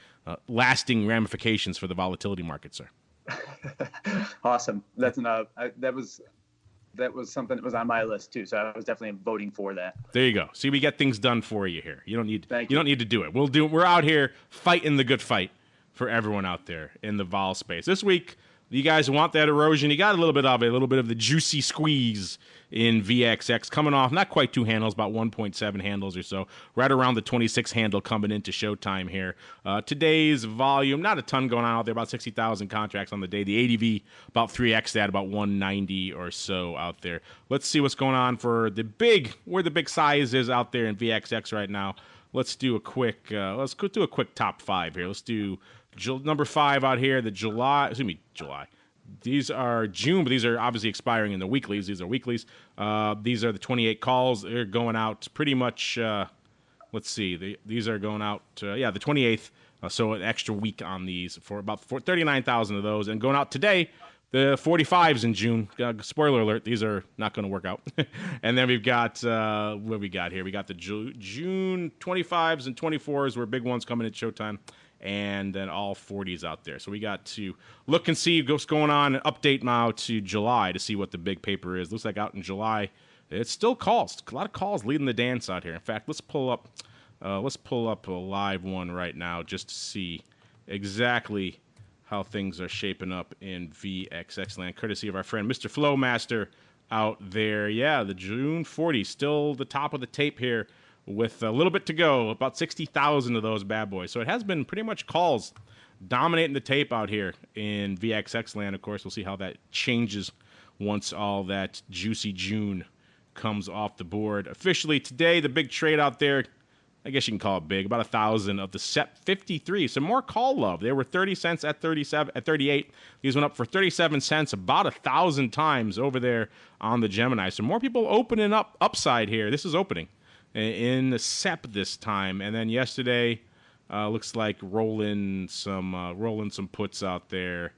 lasting ramifications for the volatility market, sir. Awesome. That's enough. That was something that was on my list too. So I was definitely voting for that. There you go. See, we get things done for you here. You don't need to do it. We're out here fighting the good fight for everyone out there in the vol space. This week, you guys want that erosion. You got a little bit of it, a little bit of the juicy squeeze in VXX coming off, not quite 2 handles, about 1.7 handles or so, right around the 26 handle coming into showtime here. Today's volume, not a ton going on out there, about 60,000 contracts on the day. The ADV, about 3x that, about 190 or so out there. Let's see what's going on for where the big size is out there in VXX right now. Let's do a quick, top 5 here. Let's do number 5 out here, July. These are June, but these are obviously expiring in the weeklies. These are weeklies. These are the 28 calls. They're going out pretty much, let's see. These are going out, the 28th. So an extra week on these for about 39,000 of those. And going out today, the 45s in June. Spoiler alert, these are not going to work out. And then we've got, what we got here? We got the June 25s and 24s were big ones coming at showtime. And then all 40s out there. So we got to look and see what's going on and update now to July to see what the big paper is. Looks like out in July, it's still calls. A lot of calls leading the dance out here. In fact, let's pull up a live one right now just to see exactly how things are shaping up in VXX land, courtesy of our friend Mr. Flowmaster out there. Yeah, the June 40 still the top of the tape here, with a little bit to go, about 60,000 of those bad boys. So it has been pretty much calls dominating the tape out here in VXX land. Of course, we'll see how that changes once all that juicy June comes off the board. Officially today, the big trade out there, I guess you can call it big, about 1,000 of the SEP 53. Some more call love. They were 30 cents at 38. These went up for 37 cents, about 1,000 times over there on the Gemini. So more people opening up upside here. This is opening in the SEP this time. And then yesterday, looks like rolling some puts out there,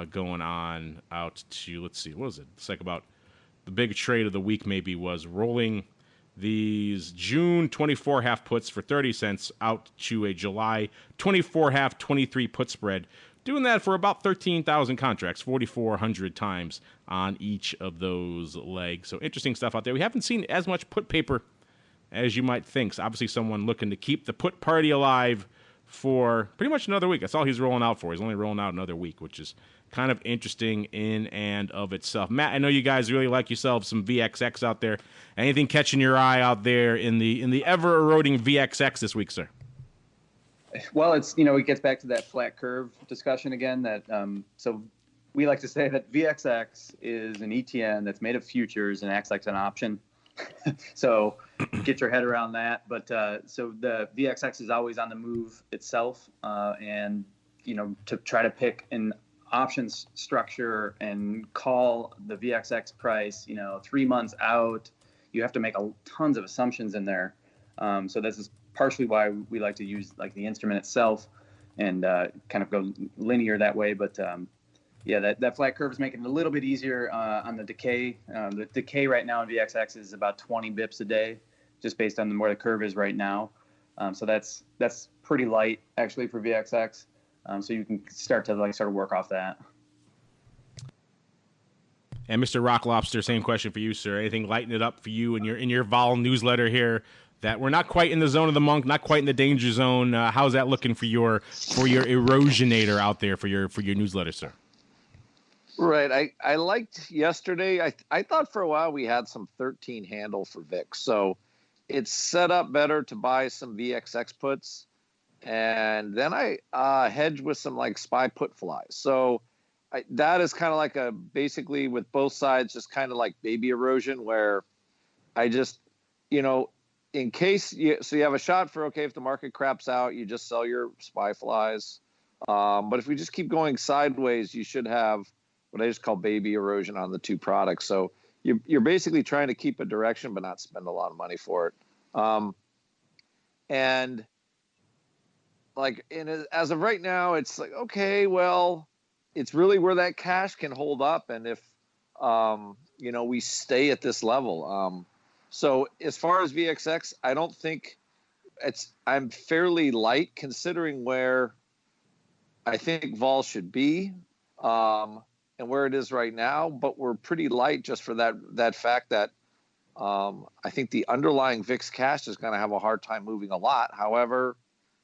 going on out to, let's see, what was it? It's like about the big trade of the week maybe was rolling these June 24 half puts for 30 cents out to a July 24 half 23 put spread. Doing that for about 13,000 contracts, 4,400 times on each of those legs. So interesting stuff out there. We haven't seen as much put paper as you might think. So obviously someone looking to keep the put party alive for pretty much another week. That's all he's rolling out for. He's only rolling out another week, which is kind of interesting in and of itself. Matt, I know you guys really like yourselves some VXX out there. Anything catching your eye out there in the ever-eroding VXX this week, sir? Well, it gets back to that flat curve discussion again. That so we like to say that VXX is an ETN that's made of futures and acts like an option. So get your head around that. But so the VXX is always on the move itself, and to try to pick an options structure and call the VXX price, 3 months out, you have to make tons of assumptions in there. So this is partially why we like to use like the instrument itself and kind of go linear that way. But that flat curve is making it a little bit easier on the decay. The decay right now in VXX is about 20 bips a day, just based on where the curve is right now. So that's pretty light actually for VXX. So you can start to work off that. And Mr. Rock Lobster, same question for you, sir. Anything lighten it up for you in your vol newsletter here? That we're not quite in the zone of the monk, not quite in the danger zone. How's that looking for your erosionator out there for your newsletter, sir? Right. I liked yesterday. I thought for a while we had some 13 handle for VIX. So it's set up better to buy some VXX puts. And then I hedged with some like SPY put flies. So that is kind of like basically with both sides, just kind of like baby erosion where I just, in case you have a shot for, okay, if the market craps out, you just sell your SPY flies. But if we just keep going sideways, you should have what I just call baby erosion on the two products. So you're basically trying to keep a direction, but not spend a lot of money for it. And as of right now, it's like, okay, well, it's really where that cash can hold up. And if, we stay at this level. So as far as VXX, I don't think I'm fairly light considering where I think vol should be, and where it is right now, but we're pretty light just for that fact that I think the underlying VIX Cash is going to have a hard time moving a lot. However,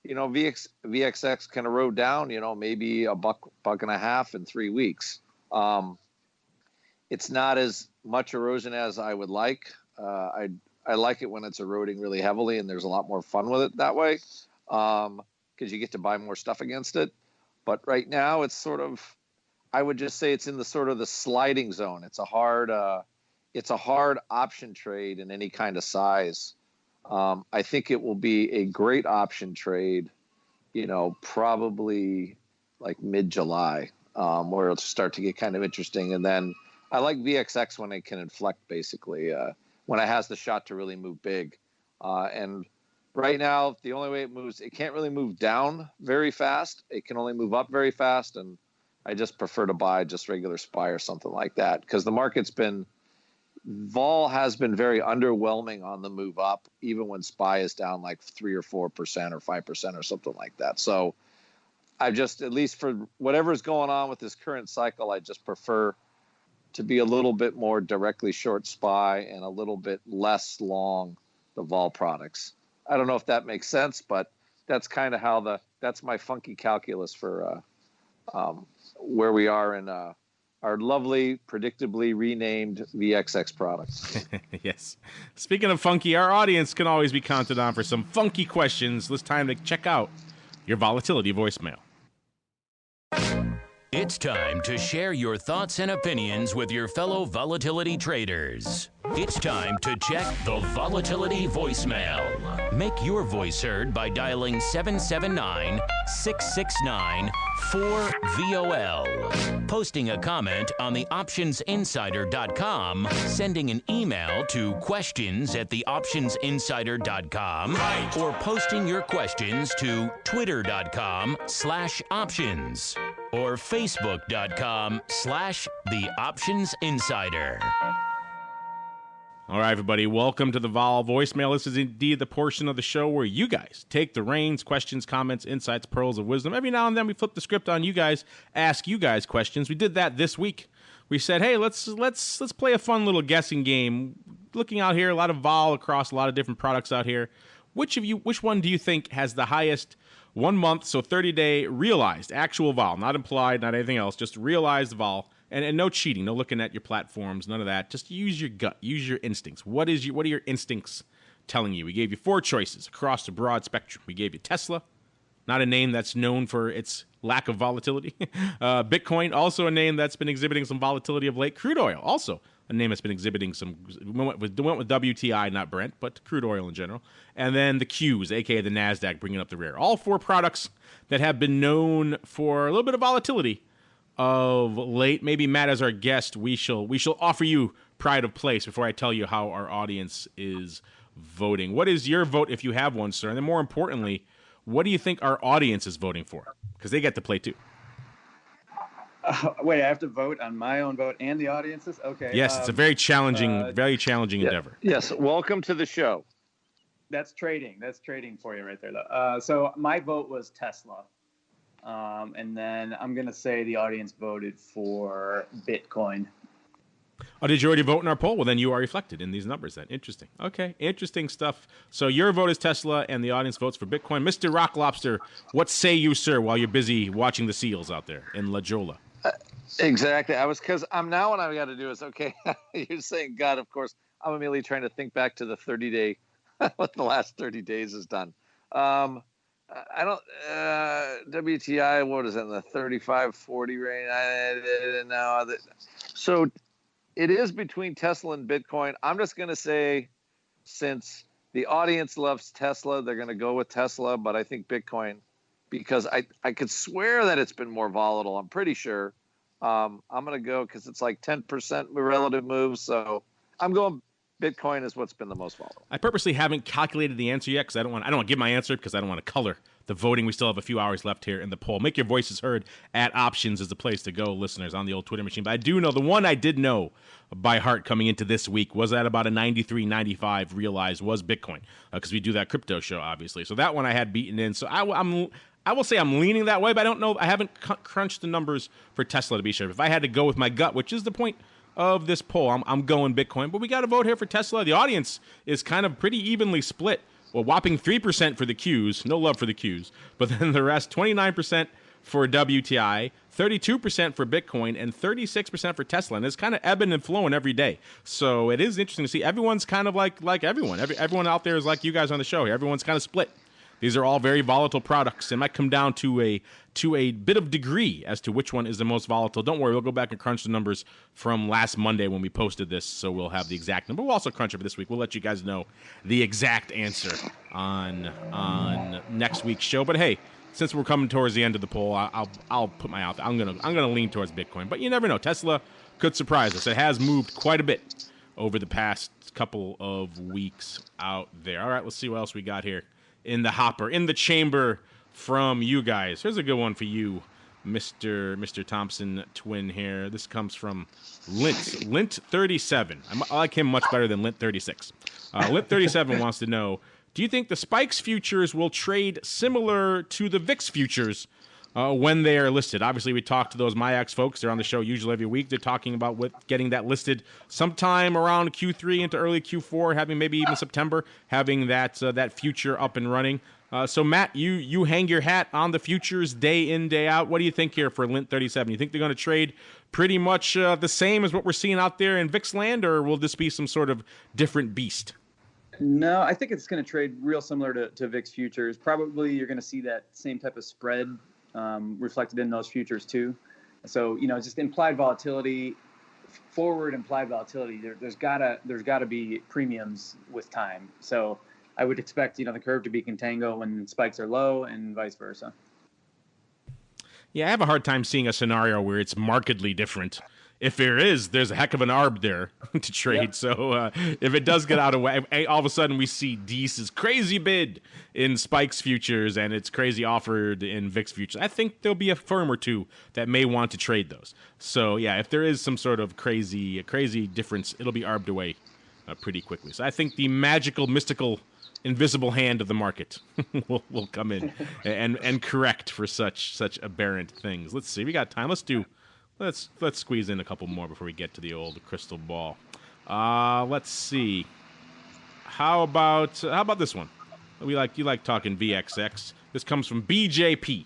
VXX can erode down, maybe $1.50 in 3 weeks. It's not as much erosion as I would like. I like it when it's eroding really heavily, and there's a lot more fun with it that way, because you get to buy more stuff against it. But right now, it's sort of, I would just say it's in the sort of the sliding zone. It's a hard option trade in any kind of size. I think it will be a great option trade, probably like mid-July, where it'll start to get kind of interesting. And then I like VXX when it can inflect, basically, when it has the shot to really move big. And right now, the only way it moves, it can't really move down very fast. It can only move up very fast. And I just prefer to buy just regular SPY or something like that, because the market's been, vol has been very underwhelming on the move up, even when SPY is down like 3 or 4% or 5% or something like that. So I just, at least for whatever's going on with this current cycle, I just prefer to be a little bit more directly short SPY and a little bit less long the vol products. I don't know if that makes sense, but that's kind of how that's my funky calculus for where we are in our lovely, predictably renamed VXX products. Yes. Speaking of funky, our audience can always be counted on for some funky questions. It's time to check out your volatility voicemail. It's time to share your thoughts and opinions with your fellow volatility traders. It's time to check the volatility voicemail. Make your voice heard by dialing 779-669-4VOL, posting a comment on the optionsinsider.com, sending an email to questions@theoptionsinsider.com, or posting your questions to twitter.com/options or facebook.com/theoptionsinsider. All right, everybody, welcome to the Vol voicemail. This is indeed the portion of the show where you guys take the reins, questions, comments, insights, pearls of wisdom. Every now and then we flip the script on you guys, ask you guys questions. We did that this week. We said, hey, let's play a fun little guessing game. Looking out here, a lot of vol across a lot of different products out here. Which one do you think has the highest 1 month, so 30-day realized actual vol, not implied, not anything else, just realized vol? And no cheating, no looking at your platforms, none of that. Just use your gut, use your instincts. What are your instincts telling you? We gave you 4 choices across the broad spectrum. We gave you Tesla, not a name that's known for its lack of volatility. Bitcoin, also a name that's been exhibiting some volatility of late. Crude oil, also a name that's been exhibiting some. We went with WTI, not Brent, but crude oil in general. And then the Qs, aka the NASDAQ, bringing up the rear. All 4 products that have been known for a little bit of volatility of late. Maybe Matt, as our guest, we shall offer you pride of place before I tell you how our audience is voting. What is your vote if you have one, sir? And then more importantly, what do you think our audience is voting for? Because they get to play too. Wait, I have to vote on my own vote and the audience's? Okay. Yes, it's a very challenging endeavor. Yes, welcome to the show. That's trading for you right there, though. So my vote was Tesla. And then I'm going to say the audience voted for Bitcoin. Oh, did you already vote in our poll? Well, then you are reflected in these numbers then. Interesting. Okay, interesting stuff. So your vote is Tesla, and the audience votes for Bitcoin. Mr. Rock Lobster, what say you, sir, while you're busy watching the seals out there in La Jolla? Exactly. What I got to do is, okay, you're saying God, of course, I'm immediately trying to think back to the 30-day, what the last 30 days has done. I don't, WTI, what is it, in the 35-40 range? I didn't know. So it is between Tesla and Bitcoin. I'm just going to say, since the audience loves Tesla, they're going to go with Tesla, but I think Bitcoin, because I could swear that it's been more volatile. I'm pretty sure. I'm going to go because it's like 10% relative move. So I'm going Bitcoin is what's been the most volatile. I purposely haven't calculated the answer yet because I don't want to give my answer because I don't want to color the voting. We still have a few hours left here in the poll. Make your voices heard at Options is the place to go, listeners, on the old Twitter machine. But I do know the one I did know by heart coming into this week was at about a 93-95 realized was Bitcoin because we do that crypto show, obviously. So that one I had beaten in. So I will say I'm leaning that way, but I don't know. I haven't crunched the numbers for Tesla to be sure. If I had to go with my gut, which is the point of this poll, I'm going Bitcoin, but we got to vote here for Tesla. The audience is kind of pretty evenly split. Well, whopping 3% for the Qs, no love for the Qs, but then the rest, 29% for WTI, 32% for Bitcoin, and 36% for Tesla. And it's kind of ebbing and flowing every day. So it is interesting to see. Everyone's kind of like everyone. Everyone out there is like you guys on the show here. Everyone's kind of split. These are all very volatile products. It might come down to a bit of degree as to which one is the most volatile. Don't worry, we'll go back and crunch the numbers from last Monday when we posted this, so we'll have the exact number. We'll also crunch it for this week. We'll let you guys know the exact answer on next week's show. But hey, since we're coming towards the end of the poll, I'll put my out there. I'm gonna lean towards Bitcoin, but you never know. Tesla could surprise us. It has moved quite a bit over the past couple of weeks out there. All right, let's see what else we got here in the hopper, in the chamber from you guys. Here's a good one for you, Mr. Thompson twin here. This comes from Lint 37. I like him much better than Lint 36. Lint 37 wants to know, do you think the Spikes futures will trade similar to the VIX futures when they are listed? Obviously, we talked to those MIAX folks. They're on the show usually every week. They're talking about getting that listed sometime around Q3 into early Q4, having maybe even September, having that future up and running. So, Matt, you hang your hat on the futures day in, day out. What do you think here for Lint 37? You think they're going to trade pretty much the same as what we're seeing out there in VIX land, or will this be some sort of different beast? No, I think it's going to trade real similar to VIX futures. Probably you're going to see that same type of spread reflected in those futures too. So, just implied volatility, forward implied volatility, there's gotta be premiums with time. So I would expect, the curve to be contango when spikes are low and vice versa. Yeah, I have a hard time seeing a scenario where it's markedly different. If there is, there's a heck of an arb there to trade. Yep. So if it does get out of way, all of a sudden we see Deese's crazy bid in Spikes futures and it's crazy offered in VIX futures. I think there'll be a firm or two that may want to trade those. So yeah, if there is some sort of crazy difference, it'll be arbed away pretty quickly. So I think the magical, mystical, invisible hand of the market will come in and correct for such aberrant things. Let's see, we got time. Let's squeeze in a couple more before we get to the old crystal ball. Let's see. How about this one? You like talking VXX. This comes from BJP.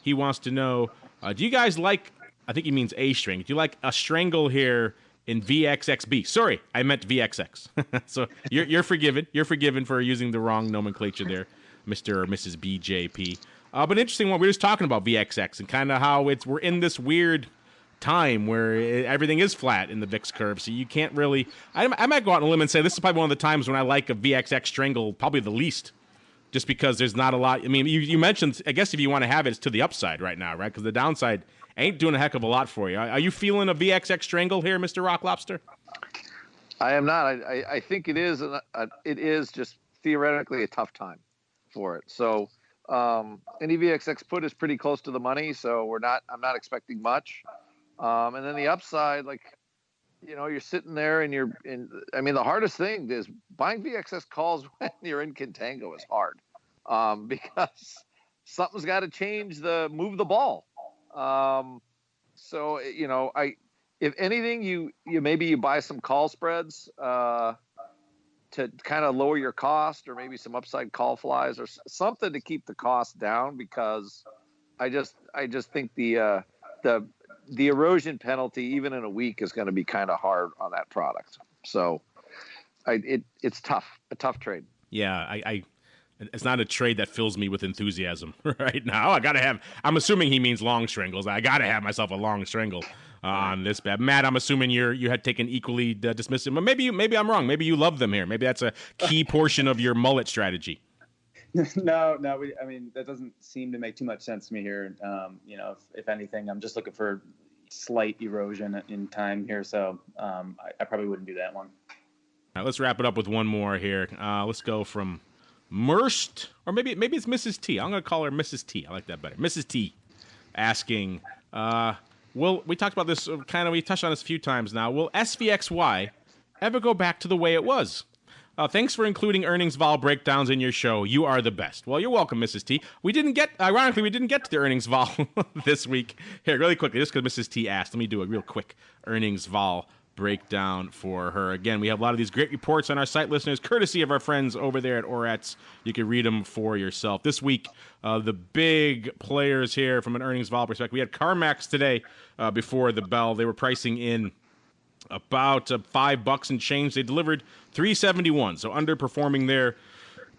He wants to know, do you guys like, I think he means A string. Do you like a strangle here in VXXB? Sorry, I meant VXX. So you're forgiven. You're forgiven for using the wrong nomenclature there, Mr. or Mrs. BJP. But interesting one. We're just talking about VXX and kind of how we're in this weird time where everything is flat in the VIX curve, so you can't really. I might go out on a limb and say this is probably one of the times when I like a VXX strangle probably the least, just because there's not a lot. I mean, you mentioned, I guess if you want to have it, it's to the upside right now, right? Because the downside ain't doing a heck of a lot for you. Are you feeling a VXX strangle here, Mr. Rock Lobster? I am not. I think it is. It is just theoretically a tough time for it. So any VXX put is pretty close to the money, so I'm not expecting much. And then the upside, you're sitting there and the hardest thing is buying VXX calls when you're in contango is hard, because something's got to change move the ball. So, if anything, you maybe buy some call spreads, to kind of lower your cost, or maybe some upside call flies or something to keep the cost down, because I just think the erosion penalty, even in a week, is going to be kind of hard on that product. So it's tough, a tough trade. Yeah, it's not a trade that fills me with enthusiasm right now. I'm assuming he means long strangles. I got to have myself a long strangle on this bet. Matt, I'm assuming you had taken equally dismissive, but maybe I'm wrong. Maybe you love them here. Maybe that's a key portion of your mullet strategy. No. That doesn't seem to make too much sense to me here. If anything, I'm just looking for slight erosion in time here. So I probably wouldn't do that one. All right, let's wrap it up with one more here. Let's go from Merst, or maybe it's Mrs. T. I'm going to call her Mrs. T. I like that better. Mrs. T asking, we talked about this we touched on this a few times now. Will SVXY ever go back to the way it was? Thanks for including earnings vol breakdowns in your show. You are the best. Well, you're welcome, Mrs. T. Ironically, we didn't get to the earnings vol this week. Here, really quickly, just because Mrs. T asked, let me do a real quick earnings vol breakdown for her. Again, we have a lot of these great reports on our site, listeners, courtesy of our friends over there at Oratz. You can read them for yourself. This week, the big players here from an earnings vol perspective, we had Carmax today before the bell. They were pricing in about $5 and change. They delivered 371, so underperforming there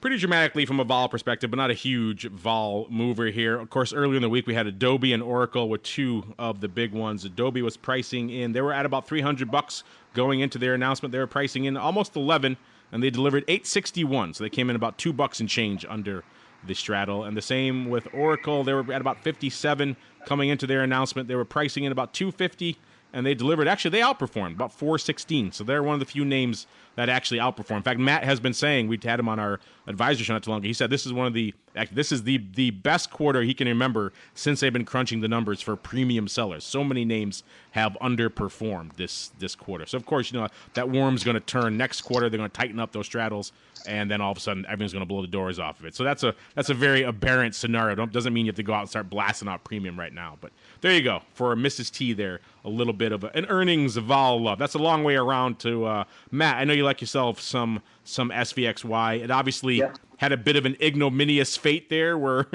pretty dramatically from a vol perspective, but not a huge vol mover here. Of course, earlier in the week, we had Adobe and Oracle with two of the big ones. Adobe was pricing in. They were at about $300 going into their announcement. They were pricing in almost 11, and they delivered 861. So they came in about $2 and change under the straddle. And the same with Oracle. They were at about 57 coming into their announcement. They were pricing in about 250. And they delivered. Actually, they outperformed about 416. So they're one of the few names that actually outperformed. In fact, Matt has been saying, we had him on our advisor show not too long ago. He said this is the best quarter he can remember since they've been crunching the numbers for premium sellers. So many names have underperformed this quarter. So of course, that worm's going to turn next quarter. They're going to tighten up those straddles, and then all of a sudden everyone's going to blow the doors off of it. So that's a very aberrant scenario. Doesn't mean you have to go out and start blasting out premium right now. But there you go for Mrs. T there. A little bit of an earnings vol love. That's a long way around to Matt. I know you like yourself some SVXY. It obviously had a bit of an ignominious fate there, where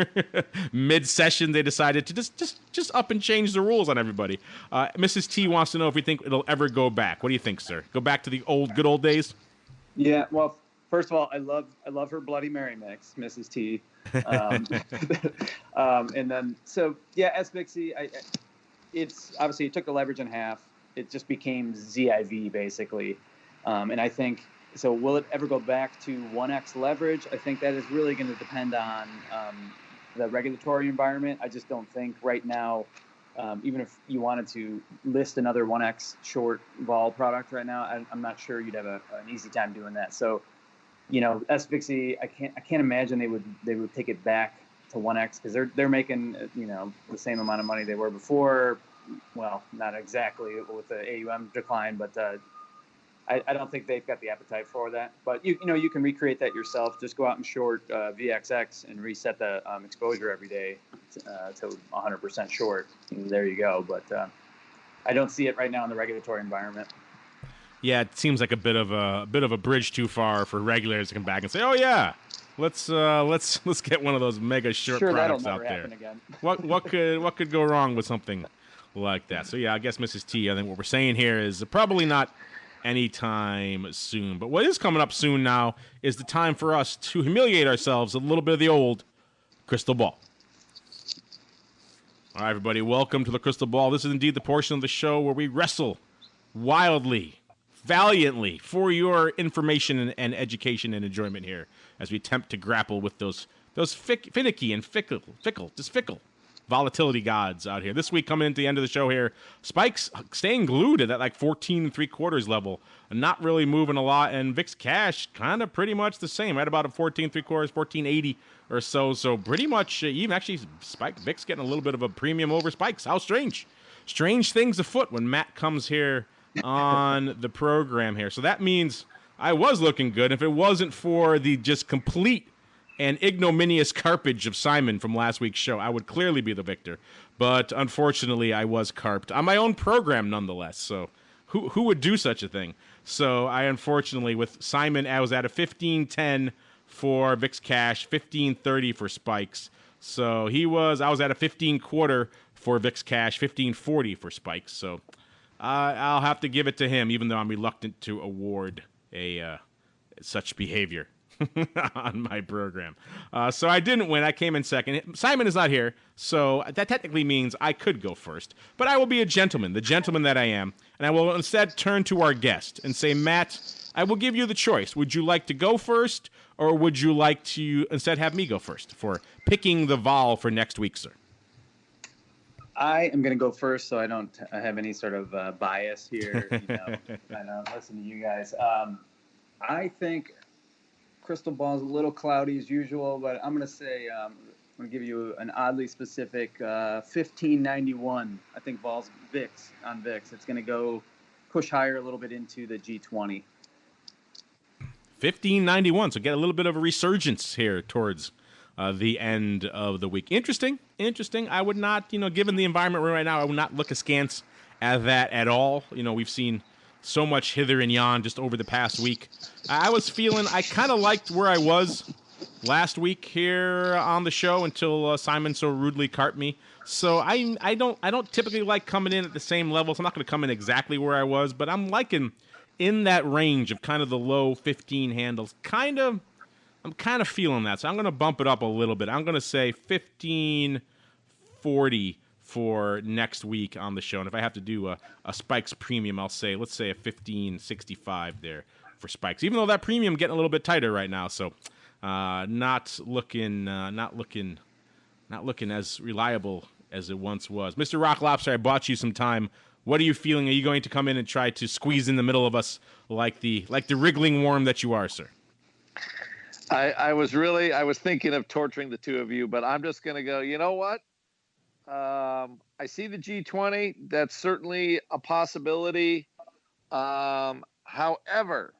mid-session they decided to just up and change the rules on everybody. Mrs. T wants to know if we think it'll ever go back. What do you think, sir? Go back to the good old days? Yeah. Well, first of all, I love her Bloody Mary mix, Mrs. T. And then SVXY. It's obviously it took the leverage in half. It just became ZIV basically, and I think so. Will it ever go back to 1x leverage? I think that is really going to depend on the regulatory environment. I just don't think right now, even if you wanted to list another 1x short vol product right now, I'm not sure you'd have an easy time doing that. So, SVXY, I can't imagine they would take it back to 1x because they're making the same amount of money they were before. Well, not exactly with the AUM decline, but I don't think they've got the appetite for that. But you can recreate that yourself. Just go out and short VXX and reset the exposure every day to 100% short. And there you go. But I don't see it right now in the regulatory environment. Yeah, it seems like a bit of a bridge too far for regulators to come back and say, "Oh yeah, let's get one of those mega short products out there." Again. What could go wrong with something like that? So yeah, I guess Mrs. T, I think what we're saying here is probably not anytime soon. But what is coming up soon now is the time for us to humiliate ourselves a little bit of the old crystal ball. All right, everybody, welcome to the crystal ball. This is indeed the portion of the show where we wrestle wildly, valiantly for your information and education and enjoyment here as we attempt to grapple with those finicky and fickle volatility gods out here. This week, coming into the end of the show here, spikes staying glued at that 14 3/4 level, not really moving a lot, and VIX Cash kind of pretty much the same, right about a 14 3/4, 1480 or so. So pretty much even actually VIX getting a little bit of a premium over spikes. How strange things afoot when Matt comes here on the program here. So that means I was looking good. If it wasn't for the just complete and ignominious carpage of Simon from last week's show, I would clearly be the victor. But unfortunately, I was carped on my own program nonetheless. So who would do such a thing? So I unfortunately, with Simon, I was at a 1510 for VIX Cash, 1530 for spikes. So I was at a 15/4 for VIX Cash, 1540 for spikes. So I'll have to give it to him, even though I'm reluctant to award such behavior on my program. So I didn't win. I came in second. Simon is not here, so that technically means I could go first. But I will be a gentleman, the gentleman that I am, and I will instead turn to our guest and say, Matt, I will give you the choice. Would you like to go first, or would you like to instead have me go first for picking the vol for next week, sir? I am going to go first, so I don't have any sort of bias here. I know, listen to you guys. I think crystal ball is a little cloudy as usual, but I'm going to say I'm going to give you an oddly specific 1591. I think vol's VIX on VIX. It's going to go push higher a little bit into the G20. 1591. So get a little bit of a resurgence here towards the end of the week. Interesting. I would not, given the environment we're in right now, I would not look askance at that at all. We've seen so much hither and yon just over the past week. I was feeling I kind of liked where I was last week here on the show until Simon so rudely carped me. So I don't typically like coming in at the same level. So I'm not going to come in exactly where I was, but I'm liking in that range of kind of the low 15 handles. I'm kind of feeling that. So I'm going to bump it up a little bit. I'm going to say 1540 for next week on the show. And if I have to do a Spikes premium, let's say a 1565 there for Spikes. Even though that premium getting a little bit tighter right now. So not looking as reliable as it once was. Mr. Rock Lobster, I bought you some time. What are you feeling? Are you going to come in and try to squeeze in the middle of us like the wriggling worm that you are, sir? I was thinking of torturing the two of you, but I'm just going to go, you know what? I see the G20. That's certainly a possibility. However,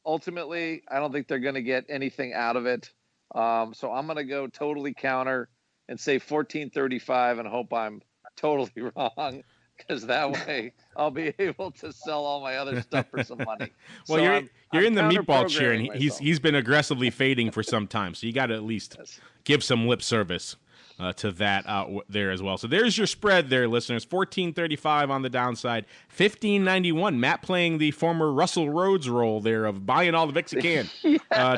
ultimately, I don't think they're going to get anything out of it. So I'm going to go totally counter and say 1435 and hope I'm totally wrong, because that way I'll be able to sell all my other stuff for some money. Well, so you're in the meatball chair, and myself. he's been aggressively fading for some time, so you got to at least give some lip service to that out there as well. So there's your spread there, listeners. 1435 on the downside, 1591. Matt playing the former Russell Rhodes role there of buying all the VIX he can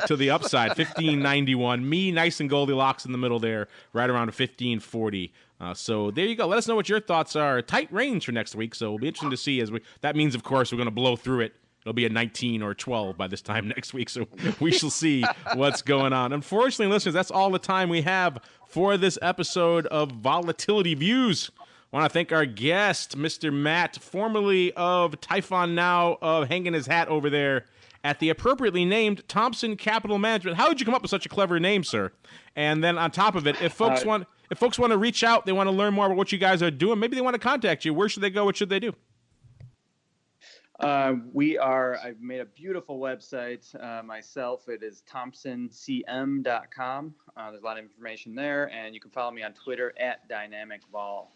to the upside, 1591. Me, nice and Goldilocks in the middle there, right around 1540. So there you go. Let us know what your thoughts are. Tight range for next week, so it'll be interesting to see. That means, of course, we're going to blow through it. It'll be a 19 or 12 by this time next week, so we shall see what's going on. Unfortunately, listeners, that's all the time we have for this episode of Volatility Views. I want to thank our guest, Mr. Matt, formerly of Typhon, now of hanging his hat over there at the appropriately named Thompson Capital Management. How did you come up with such a clever name, sir? And then on top of it, if folks want to reach out, they want to learn more about what you guys are doing, maybe they want to contact you, where should they go? What should they do? I've made a beautiful website myself. It is thompsoncm.com. There's a lot of information there, and you can follow me on Twitter at DynamicVol.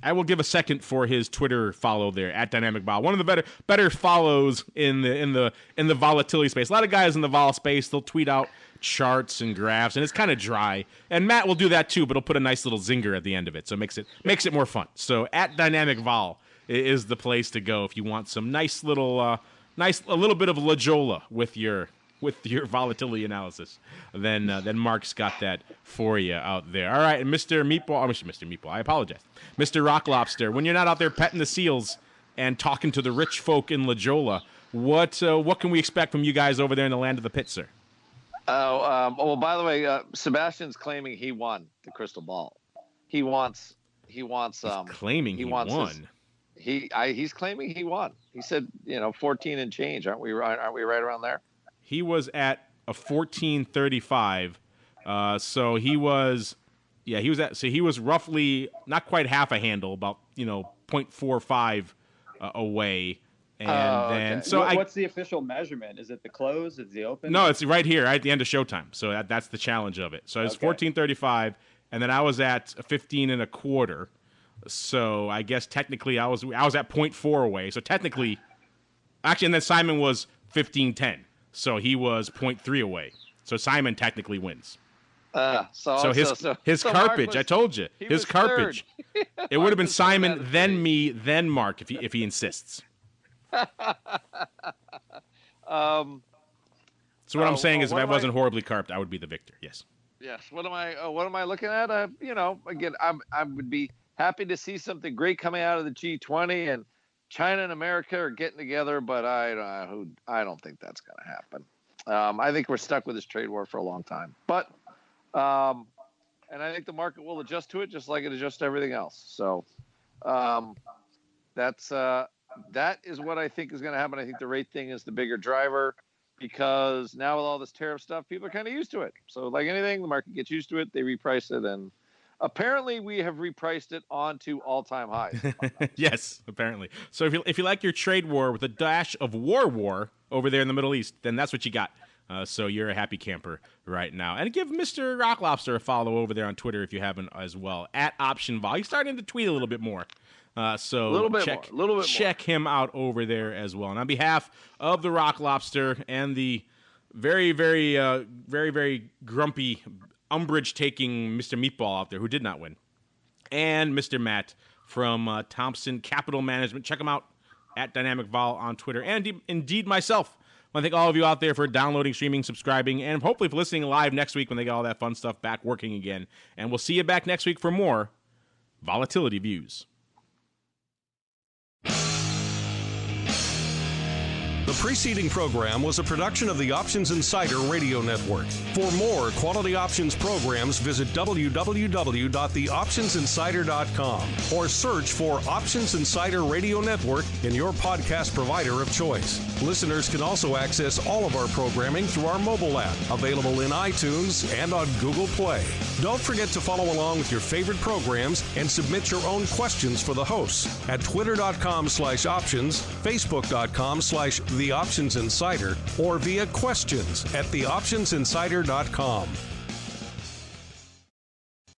I will give a second for his Twitter follow there at DynamicVol. One of the better follows in the volatility space. A lot of guys in the vol space, they'll tweet out charts and graphs, and it's kind of dry. And Matt will do that too, but he'll put a nice little zinger at the end of it, so it makes it more fun. So at DynamicVol is the place to go if you want some a little bit of lajola with your volatility analysis. Then Mark's got that for you out there. All right, and Mr. Meatball, I apologize. Mr. Rock Lobster, when you're not out there petting the seals and talking to the rich folk in lajola, what can we expect from you guys over there in the land of the pit, sir? Well, by the way, Sebastian's claiming he won the crystal ball. He wants. Claiming he won. He's claiming he won. He said, 14 and change. Aren't we right around there? He was at a 1435. So he was roughly not quite half a handle, about 0.45 away. And then okay. What's the official measurement? Is it the close? Is it the open? No, it's right here, right at the end of showtime. So that's the challenge of it. So it's 1435, and then I was at 15 and a quarter. So I guess technically I was at 0.4 away. So technically, actually, and then Simon was 1510. So he was 0.3 away. So Simon technically wins. So his carpage, I told you, his carpage. It would have been Simon, then me, then Mark if he insists. So what I'm saying is, if I wasn't horribly carped, I would be the victor. Yes. Yes. What am I looking at? Again, I would be happy to see something great coming out of the G20, and China and America are getting together, but I don't think that's going to happen. I think we're stuck with this trade war for a long time, but and I think the market will adjust to it just like it adjusts to everything else. So that is what I think is going to happen. I think the rate thing is the bigger driver, because now with all this tariff stuff, people are kind of used to it. So like anything, the market gets used to it. They reprice it, and apparently we have repriced it onto all-time highs. Yes, apparently. So if you like your trade war with a dash of war over there in the Middle East, then that's what you got. So you're a happy camper right now. And give Mr. Rock Lobster a follow over there on Twitter if you haven't as well, at OptionVol. He's starting to tweet a little bit more So a little bit check him out over there as well. And on behalf of the Rock Lobster and the very, very, very, very grumpy umbrage-taking Mr. Meatball out there who did not win, and Mr. Matt from Thompson Capital Management, check him out at Dynamic Vol on Twitter, and indeed myself. I want to thank all of you out there for downloading, streaming, subscribing, and hopefully for listening live next week when they get all that fun stuff back working again. And we'll see you back next week for more Volatility Views. The preceding program was a production of the Options Insider Radio Network. For more quality options programs, visit www.theoptionsinsider.com or search for Options Insider Radio Network in your podcast provider of choice. Listeners can also access all of our programming through our mobile app, available in iTunes and on Google Play. Don't forget to follow along with your favorite programs and submit your own questions for the hosts at twitter.com/options, facebook.com/The Options Insider, or via questions at theoptionsinsider.com.